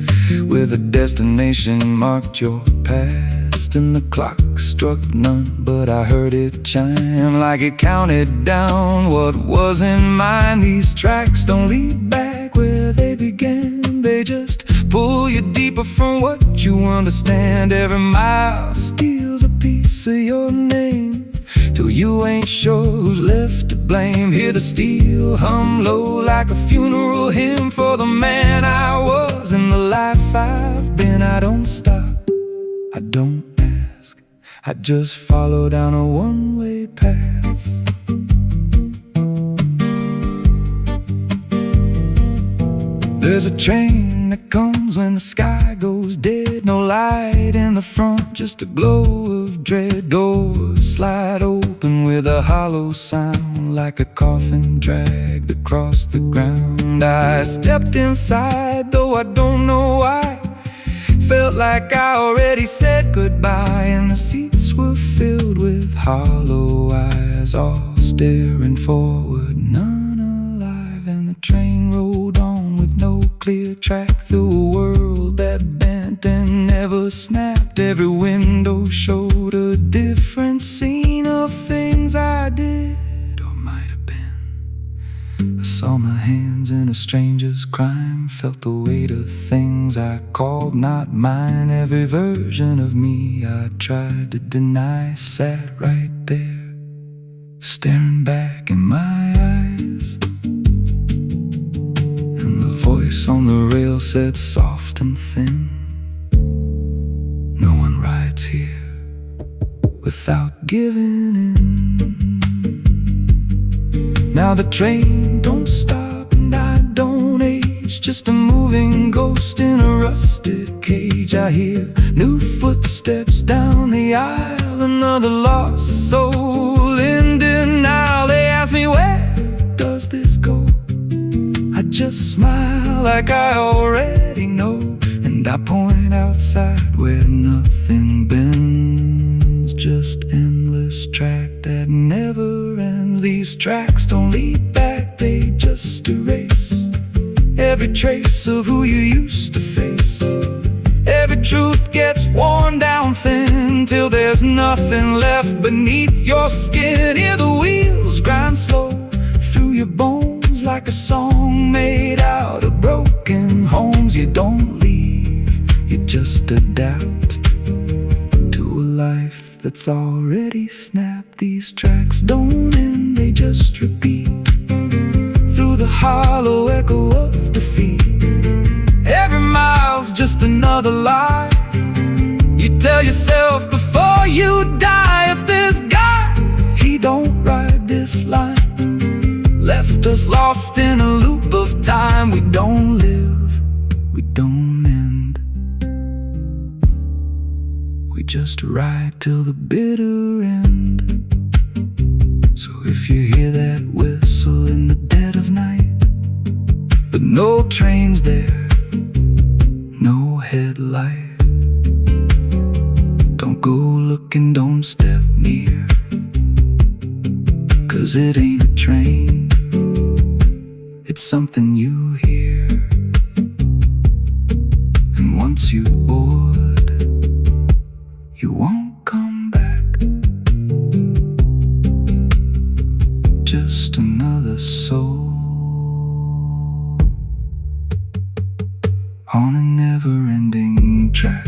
with a destination marked your past. And the clock struck none, but I heard it chime like it counted down what wasn't mine. These tracks don't lead back where they began, they just pull you deeper from what you understand. Every mile steals a piece of your name, till you ain't sure who's left to blame. Hear the steel hum low like a funeral hymn for the man I was and the life I've been. I don't stop, I don't ask, I just follow down a one-way path. There's a train that comes when the sky goes dead, no light in the front, just a glow of dread. Doors slide open with a hollow sound, like a coffin dragged across the ground. I stepped inside, though I don't know why. Felt like I already said goodbye, and the seats were filled with hollow eyes, all staring forward, none alive. And the train rolled on with no clear track through a world that bent and never snapped. Every window showed a different scene of things I did or might have been. I saw my hands in a stranger's crime, felt the weight of things I called not mine. Every version of me I tried to deny sat right there, staring back in my eyes. And the voice on the rail said soft and thin, no one rides here without giving in. Now the train don't stop and I don't age, stage, just a moving ghost in a rusted cage. I hear new footsteps down the aisle, another lost soul in denial. They ask me, where does this go? I just smile like I already know, and I point outside where nothing bends, just endless track that never ends. These tracks don't lead back, they just erase every trace of who you used to face. Every truth gets worn down thin till there's nothing left beneath your skin. Hear the wheels grind slow through your bones like a song made out of broken homes. You don't leave, you just adapt to a life that's already snapped. These tracks don't end, they just repeat through the hollow echo of defeat. Every mile's just another lie you tell yourself before you die. If this guy, he don't ride this line, left us lost in a loop of time. We don't live, we don't end, we just ride till the bitter end. So if you hear that whistle in the dead of night, but no trains there, no headlight, don't go looking, don't step near, 'cause it ain't a train, it's something you hear. And once you board, you won't come back. Just another soul on a never-ending track.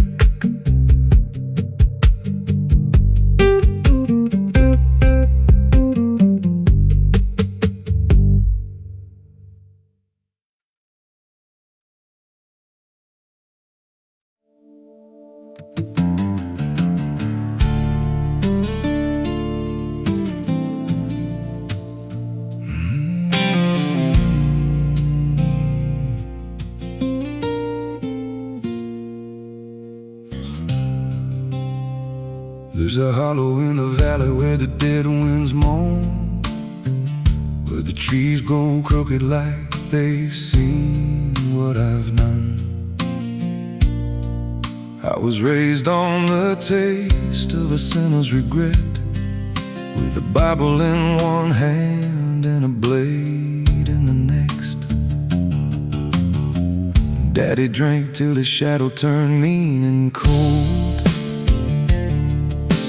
There's a hollow in the valley where the dead winds moan, where the trees grow crooked like they've seen what I've done. I was raised on the taste of a sinner's regret, with a Bible in one hand and a blade in the next. Daddy drank till his shadow turned mean and cold.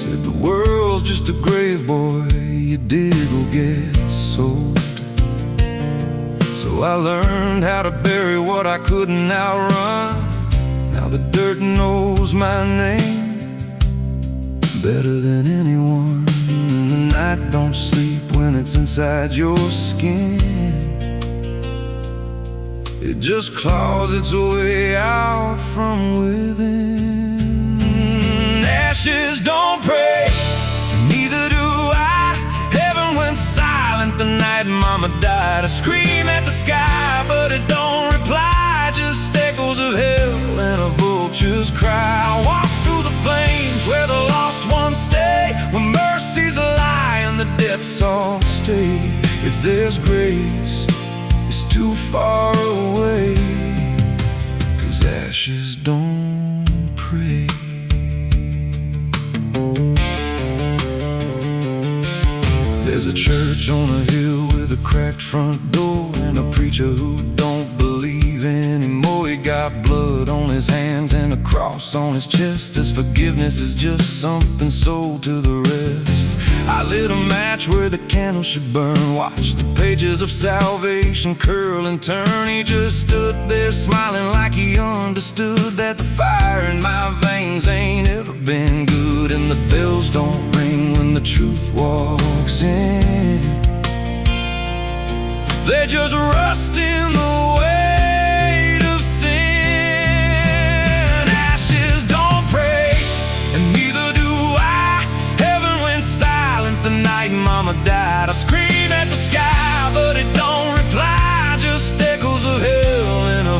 Said the world's just a grave, boy, you dig or get sold. So I learned how to bury what I couldn't outrun. Now the dirt knows my name better than anyone. And the night don't sleep when it's inside your skin. It just claws its way out from within. Ashes don't pray, neither do I. Heaven went silent the night Mama died. I scream at the sky, but it don't reply. Just echoes of hell and a vulture's cry. I walk through the flames where the lost ones stay, when mercy's a lie and the death's all stay. If there's grace, it's too far away, 'cause ashes don't pray. There's a church on a hill with a cracked front door, and a preacher who don't believe anymore. He got blood on his hands and a cross on his chest. His forgiveness is just something sold to the rest. I lit a match where the candle should burn, watched the pages of salvation curl and turn. He just stood there smiling like he understood that the fire in my veins ain't ever been good. And the bells don't ring when the truth walks in, they just rust in the weight of sin. Ashes don't pray, and neither do I. Heaven went silent the night Mama died. I scream at the sky, but it don't reply. Just echoes of hell and a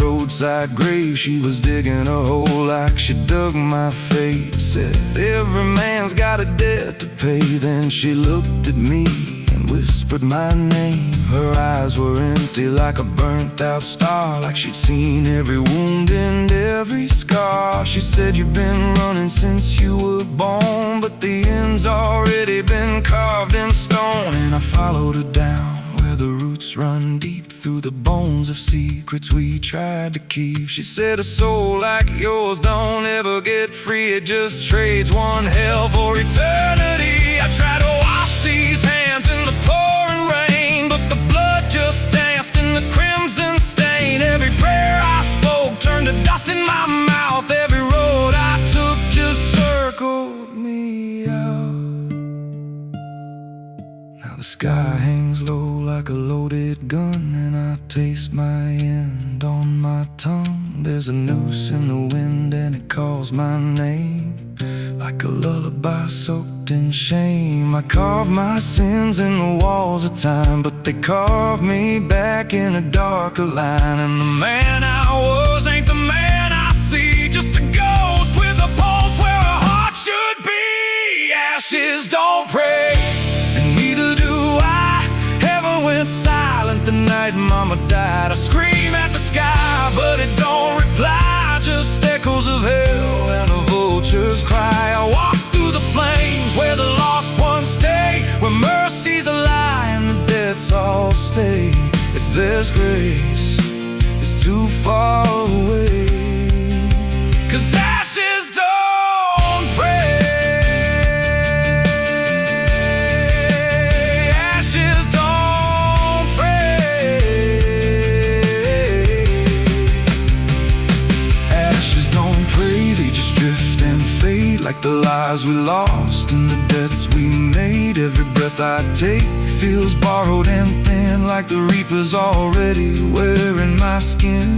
roadside grave. She was digging a hole like she dug my fate. Said, every man's got a debt to pay. Then she looked at me and whispered my name. Her eyes were empty like a burnt out star, like she'd seen every wound and every scar. She said, you've been running since you were born, but the end's already been carved in stone. And I followed her down where the roots run deep through the bones of secrets we tried to keep. She said, a soul like yours don't ever get free. It just trades one hell for eternity. I tried to wash these hands in the pouring rain, but the blood just danced in the crimson stain. Every prayer I spoke turned to dust in my mouth. Every road I took just circled me out. Now the sky hangs low like a loaded gun, and I taste my end on my tongue. There's a noose in the wind and it calls my name, like a lullaby soaked in shame. I carve my sins in the walls of time, but they carve me back in a darker line. And the man I was ain't the man I see, just a ghost with a pulse where a heart should be. Ashes don't pray, and neither do I. Heaven went silent the night Mama died. I scream at the sky, but it don't reply, just echoes of hell and a vulture's cry. I walk through the flames where the lost ones stay, where mercy's a lie and the debts all stay. If there's grace, it's too far away, 'cause ashes don't pray. Ashes don't pray. Ashes don't pray, they just drift and fade, like the lives we lost and the debts we made. Every breath I take feels borrowed and thin, like the reaper's already wearing my skin.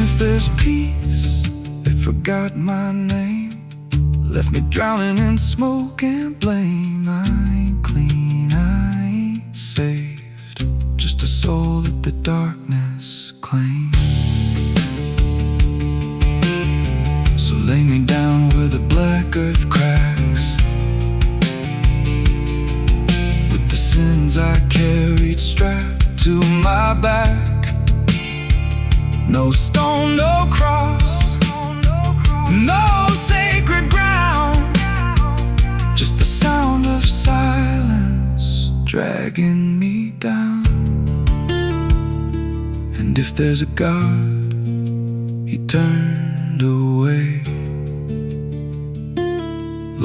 If there's peace, they forgot my name, left me drowning in smoke and blame. I ain't clean, I ain't saved, just a soul that the darkness claims. So lay me down where the black earth cracks, with the sins I carried strapped to my back. No stone, no cross, no sacred ground, just the sound of silence dragging me down. And if there's a God, He turned away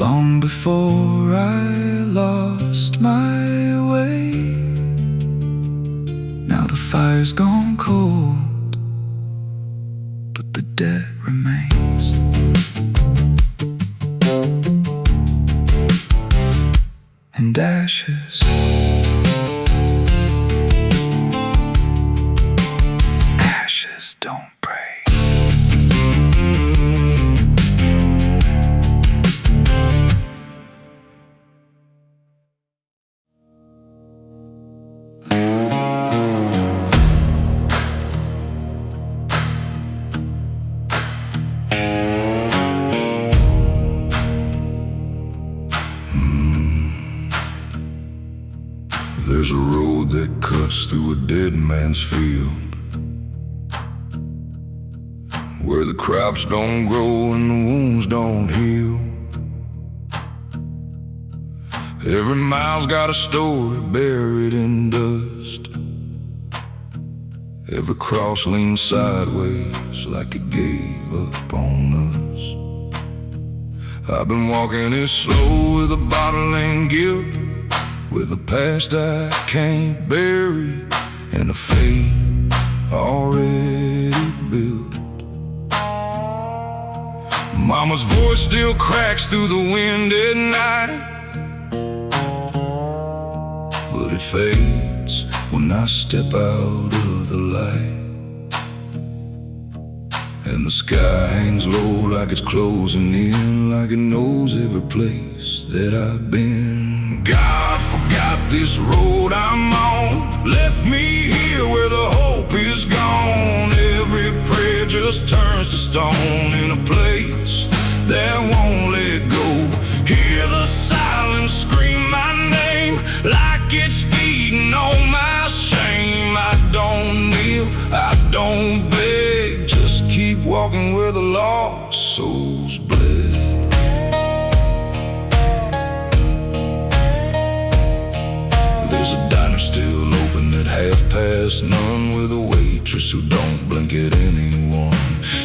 long before I lost my way. Now the fire's gone cold, but the debt remains. And ashes, ashes don't pray. There's a road that cuts through a dead man's field, where the crops don't grow and the wounds don't heal. Every mile's got a story buried in dust. Every cross leans sideways like it gave up on us. I've been walking it slow with a bottle and guilt, with a past I can't bury and a fate already built. Mama's voice still cracks through the wind at night, but it fades when I step out of the light. And the sky hangs low like it's closing in, like it knows every place that I've been. God forgot this road I'm on, left me here where the hope is gone. Every prayer just turns to stone in a place that won't let go. Hear the silence scream my name like it's feeding on my shame. I don't kneel, I don't beg, just keep walking where the lost souls bled. There's a diner still open at none, with a waitress who don't blink at anyone.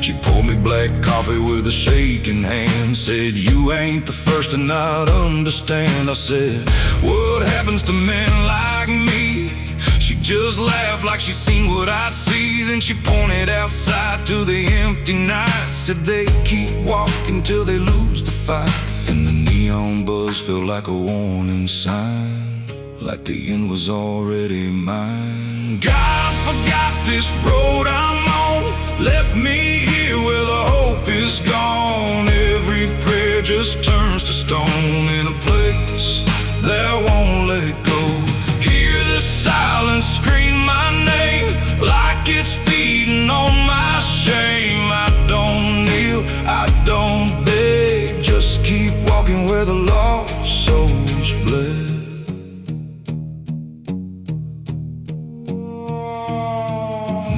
She poured me black coffee with a shaking hand, said, "You ain't the first to not understand." I said, "What happens to men like me?" She just laughed like she'd seen what I'd see. Then she pointed outside to the empty night, said they keep walking till they lose the fight. And the neon buzz felt like a warning sign, like the end was already mine. God forgot this road I'm on, left me here where the hope is gone. Every prayer just turns to stone in a place that won't let go. Hear the silence scream my name like it's feeding on my shame. I don't kneel, I don't beg, just keep walking where the lost souls bled.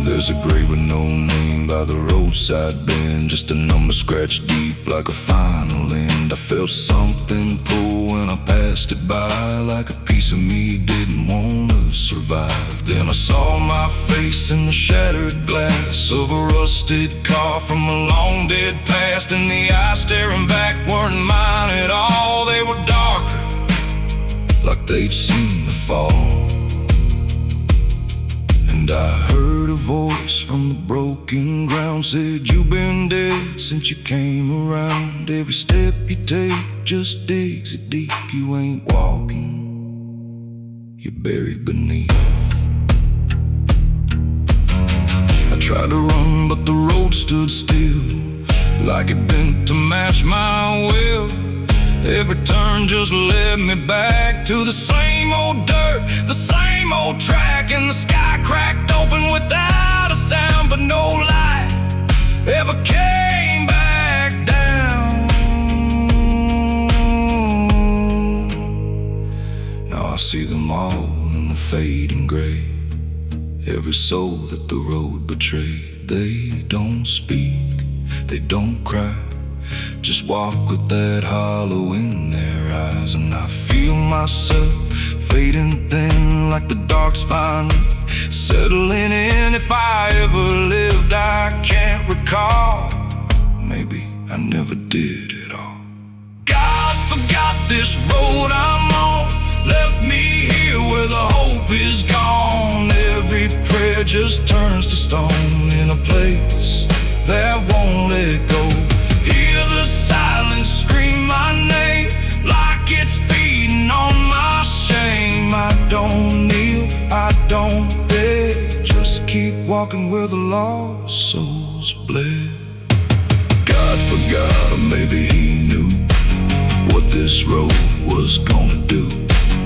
There's a grave with no name by the roadside bend, just a number scratched deep like a final end. I felt something pull when I passed it by, like a piece of me didn't want to survive. Then I saw my face in the shattered glass of a rusted car from a long dead past, and the eyes staring back weren't mine at all. They were darker, like they'd seen the fall. And I heard a voice from the broken ground, said, "You've been dead since you came around. Every step you take just digs it deep. You ain't walking, you're buried beneath." I tried to run, but the road stood still, like it bent to match my will. Every turn just led me back to the same old dirt, the same old track, and the sky cracked open without a sound, but no light ever came back down. Now I see them all in the fading gray, every soul that the road betrayed. They don't speak, they don't cry, just walk with that hollow in their eyes. And I feel myself fading thin, like the dark's finally settling in. If I ever lived, I can't recall. Maybe I never did at all. God forgot this road I'm on, left me here where the hope is gone. Every prayer just turns to stone in a place that won't let go. Hear the silence scream my name like it's feeding on my shame. I don't kneel, I don't beg, just keep walking where the lost souls bled. God forgot, or maybe he knew what this road was gonna do.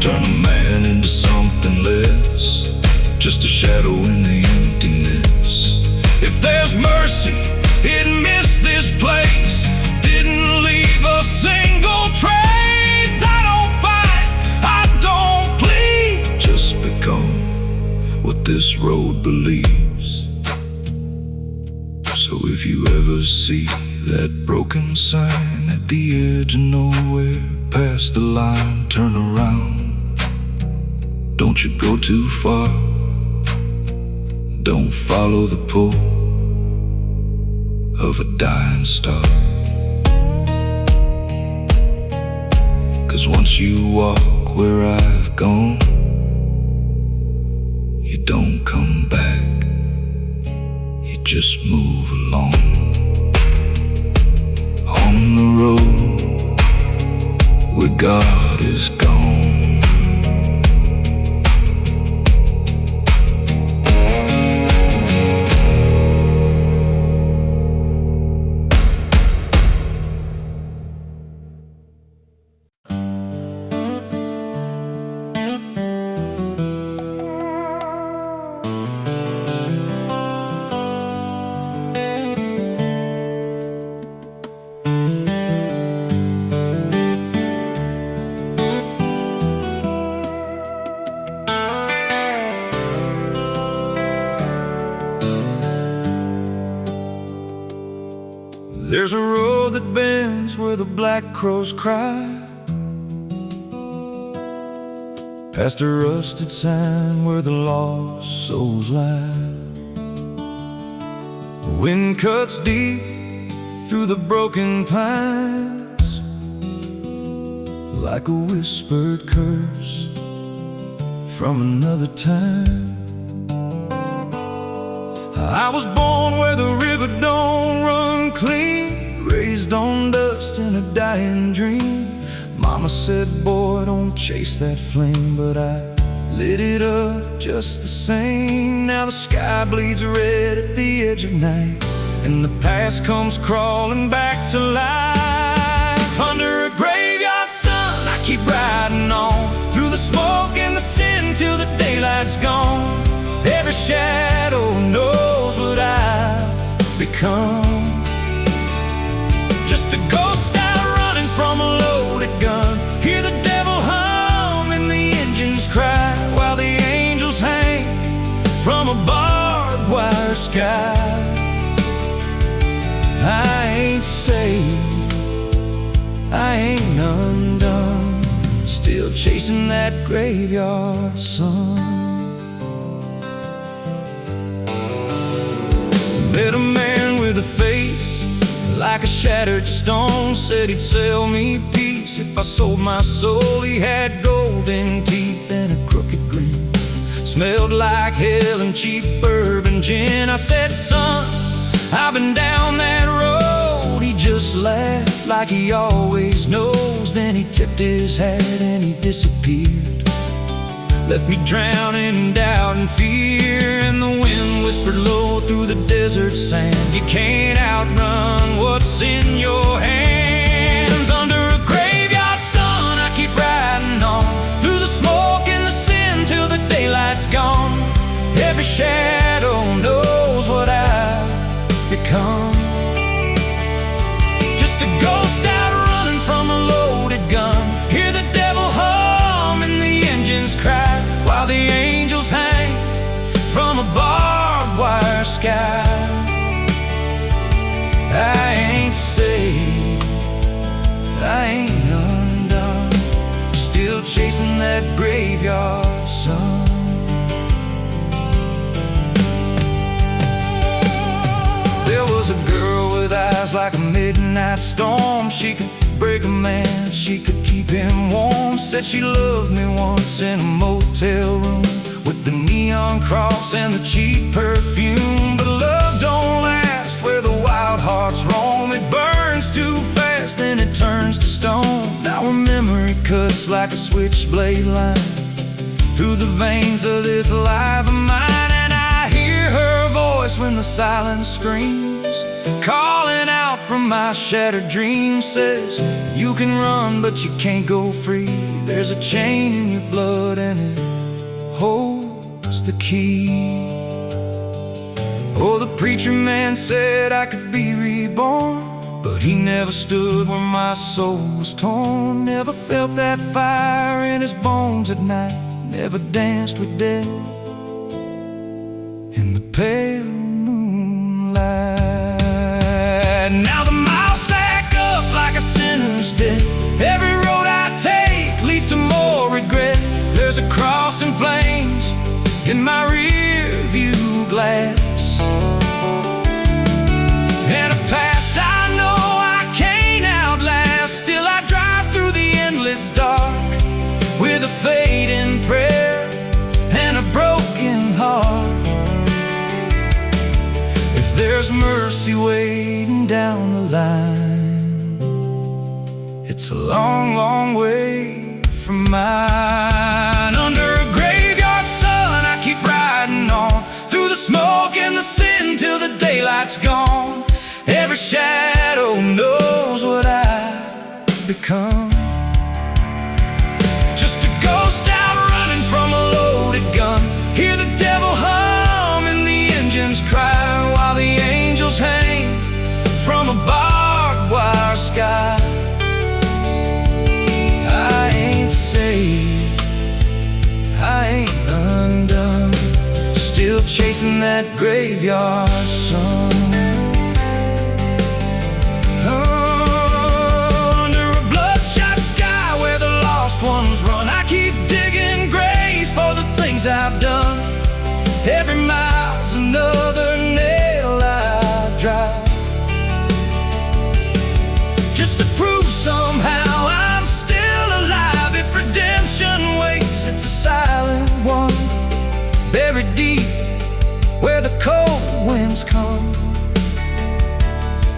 Turn a man into something less, just a shadow in the emptiness. If there's mercy, it missed this place, didn't leave a single trace. I don't fight, I don't plead, just become what this road believes. So if you ever see that broken sign at the edge of nowhere, past the line, turn around. Don't you go too far, don't follow the pull of a dying star. 'Cause once you walk where I've gone, you don't come back, you just move along. On the road where God is gone. There's a road that bends where the black crows cry, past a rusted sign where the lost souls lie. The wind cuts deep through the broken pines, like a whispered curse from another time. I was born where the river don't run clean, raised on dust in a dying dream. Mama said, boy, don't chase that flame, but I lit it up just the same. Now the sky bleeds red at the edge of night, and the past comes crawling back to life. Under a graveyard sun, I keep riding on, through the smoke and the sin till the daylight's gone. Every shadow knows what I've become. Just a ghost out running from a loaded gun. Hear the devil hum and the engines cry, while the angels hang from a barbed wire sky. I ain't saved, I ain't undone, still chasing that graveyard sun. Met a man with a face like a shattered stone, said he'd sell me peace if I sold my soul. He had golden teeth and a crooked grin, smelled like hell and cheap bourbon gin. I said, son, I've been down that road. He just laughed like he always knows. Then he tipped his hat and he disappeared, left me drowning in doubt and fear. And the wind whispered low through the desert sand, you can't outrun what's in your hands. Under a graveyard sun, I keep riding on, through the smoke and the sin till the daylight's gone. Every shadow knows what I've become. Just a ghost out running from a loaded gun. Hear the devil hum and the engines cry, while the angels hang from a barbed wire sky. I ain't saved, I ain't undone, still chasing that graveyard sun. There was a girl with eyes like a midnight storm. She could break a man, she could keep him warm. Said she loved me once in a motel room, with the neon cross and the cheap perfume. But love don't last where the wild hearts roam. It burns too fast, then it turns to stone. Now her memory cuts like a switchblade line through the veins of this life of mine. And I hear her voice when the silence screams, calling out from my shattered dreams. Says, you can run but you can't go free. There's a chain in your blood and it holds the key. Oh, the preacher man said I could be reborn, but he never stood where my soul was torn. Never felt that fire in his bones at night, never danced with death in the pale moonlight. Now the miles stack up like a sinner's debt. Every road I take leads to more regret. There's a cross in flames in my rear view glass, and a past I know I can't outlast. Still I drive through the endless dark with a fading prayer and a broken heart. If there's mercy waiting down the line, it's a long, long way from mine. Under a graveyard sun, I keep riding on, through the smoke and the sin till the daylight's gone. Every shadow knows what I've become. Just a ghost out running from a loaded gun. Hear the devil hum and the engines cry, while the angels hang from a barbed wire sky. I ain't saved, I ain't undone, still chasing that graveyard sun.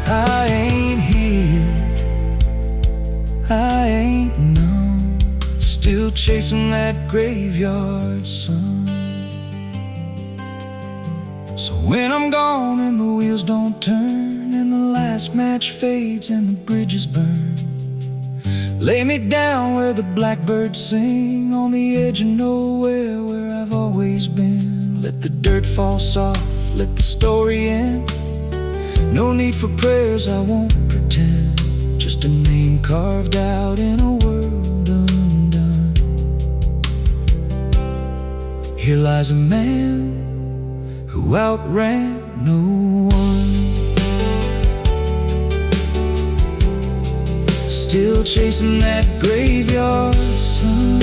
I ain't here, I ain't known, still chasing that graveyard sun. So when I'm gone and the wheels don't turn, and the last match fades and the bridges burn, lay me down where the blackbirds sing, on the edge of nowhere where I've always been. Let the dirt fall soft, let the story end. No need for prayers, I won't pretend. Just a name carved out in a world undone. Here lies a man who outran no one, still chasing that graveyard sun.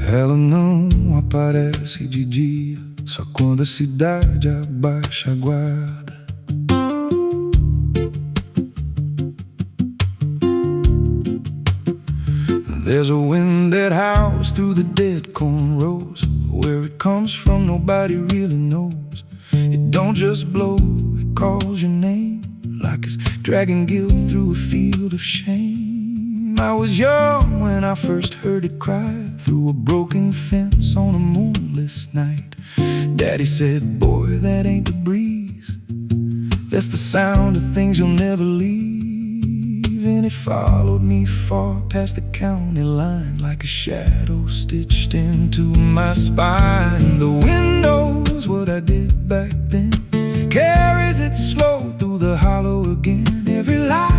Ela não aparece de dia, só quando a cidade abaixa a guarda. There's a wind that howls through the dead corn rows. Where it comes from nobody really knows. It don't just blow, it calls your name, like it's dragging guilt through a field of shame. I was young when I first heard it cry through a broken fence on a moonless night. Daddy said, boy, that ain't the breeze, that's the sound of things you'll never leave. And it followed me far past the county line, like a shadow stitched into my spine. The wind knows what I did back then, carries it slow through the hollow again. Every lie,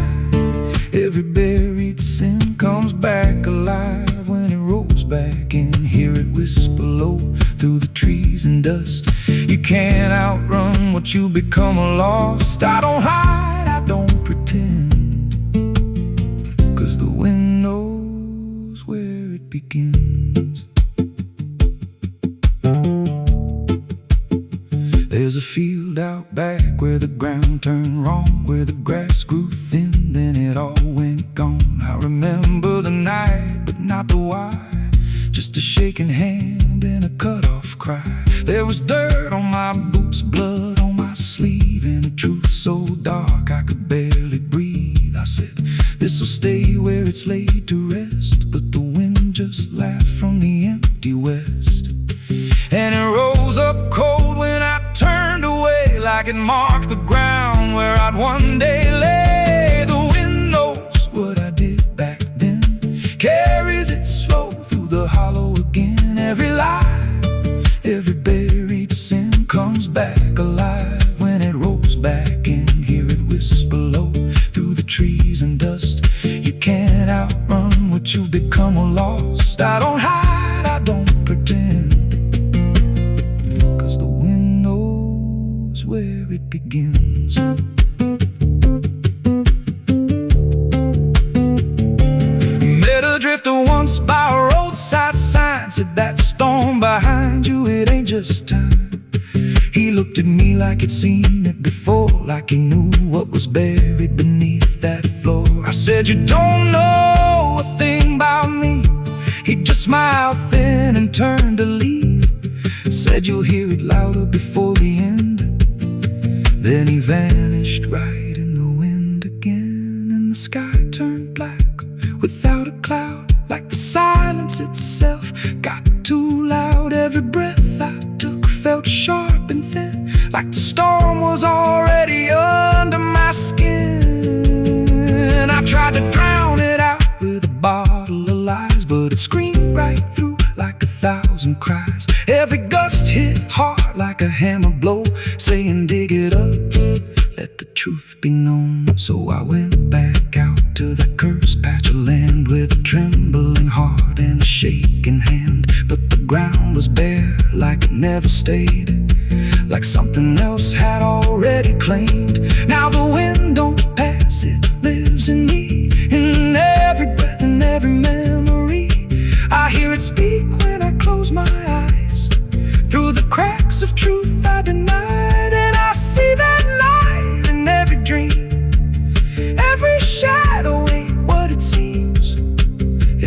every buried sin comes back alive when it rolls back in. Hear it whisper low through the trees and dust. You can't outrun what you become lost. I don't hide, I don't pretend, 'cause the wind knows where it begins. There's a field out back where the ground turned wrong, where the grass grew thin, then it all went gone. I remember the night, but not the why, just a shaking hand and a cut-off cry. There was dirt on my boots, blood on my sleeve, and a truth so dark I could barely breathe. I said, this'll stay where it's laid to rest, but the wind just laughed from the empty west. And it rose up cold when I turned away, like it marked the ground where I'd one day lay. The wind knows what I did back then, carries it slow through the hollow again. Every lie, every buried sin comes back alive when it rolls back in. Hear it whisper low through the trees and dust. You can't outrun what you've become lost. I don't hide, I don't pretend, 'cause the wind knows where it begins. Met a drifter once by a roadside sign, said that storm behind you, it ain't just time. He looked at me like he'd seen it before, like he knew what was buried beneath that floor. I said, you don't know a thing about me. He just smiled thin and turned to leave. Said you'll hear it louder before the end. Then he vanished right in the wind again, and the sky turned black without a cloud, like the silence itself got too loud. Every breath I took felt sharp and thin, like the storm was already under my skin. I tried to drown it out with a bottle of lies, but it screamed right through like 1,000 cries. Every gust hit hard like a hammer blow, saying dig it up, let the truth be known. So I went back out to that cursed patch of land with a trembling heart and a shaking hand. But the ground was bare like it never stayed, like something else had already claimed. Now the wind don't pass, it lives in me, in every breath and every memory.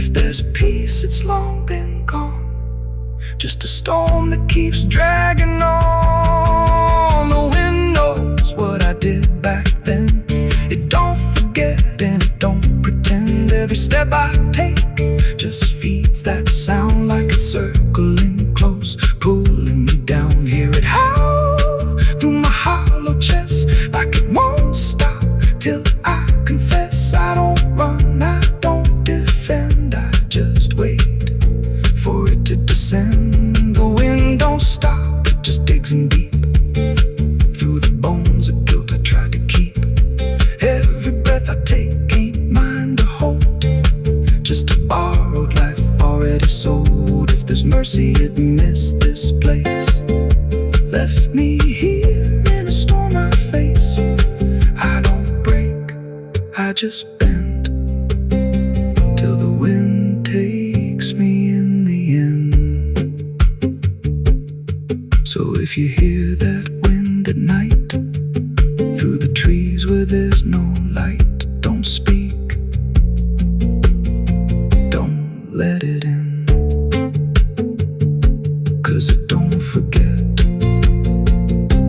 If there's peace, it's long been gone. Just a storm that keeps dragging on. The wind knows what I did back then. It don't forget and it don't pretend. Every step I take just feeds that sound, like it's circling close, pulling me down. Hear it howl through my hollow chest, like it won't stop till I confess. I don't run, I don't defend, I just wait for it to descend. The wind don't stop, it just digs in deep through the bones of guilt I tried to keep. Every breath I take ain't mine to hold, just a borrowed life already sold. If there's mercy, it missed this place, left me here in a storm I face. I don't break, I just bend till the wind takes me in the end. So if you hear that wind at night through the trees where there's no light, don't speak, don't let it in, 'cause it don't forget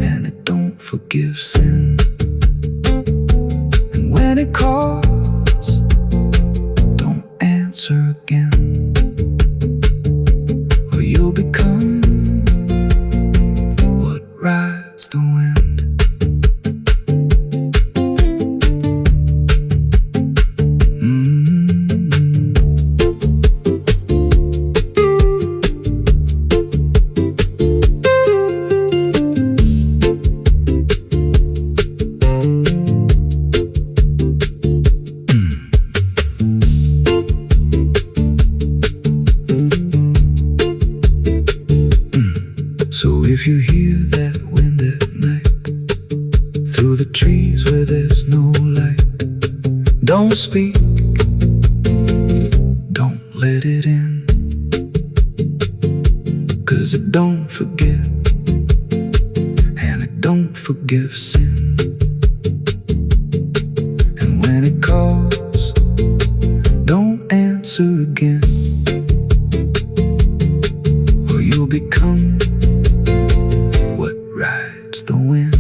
and it don't forgive sin. And when it calls, don't answer again, or you'll become what rides the wind. So if you hear that wind at night through the trees where there's no light, don't speak, don't let it in, 'cause it don't forget and it don't forgive sin. And when it calls, don't answer again, or you'll become what rides the wind.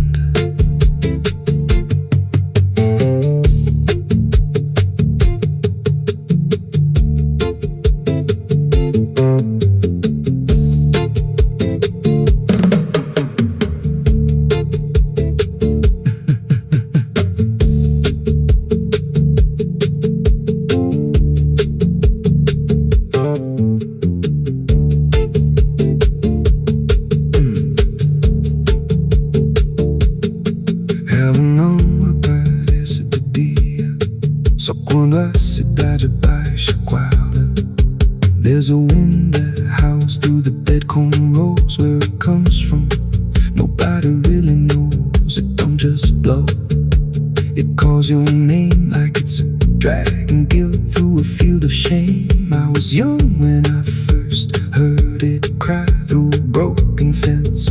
Só quando a cidade baixa guarda, there's a wind that howls through the dead corn rows. Where it comes from, nobody really knows. It don't just blow, it calls your name like it's dragging guilt through a field of shame. I was young when I first heard it cry through a broken fence.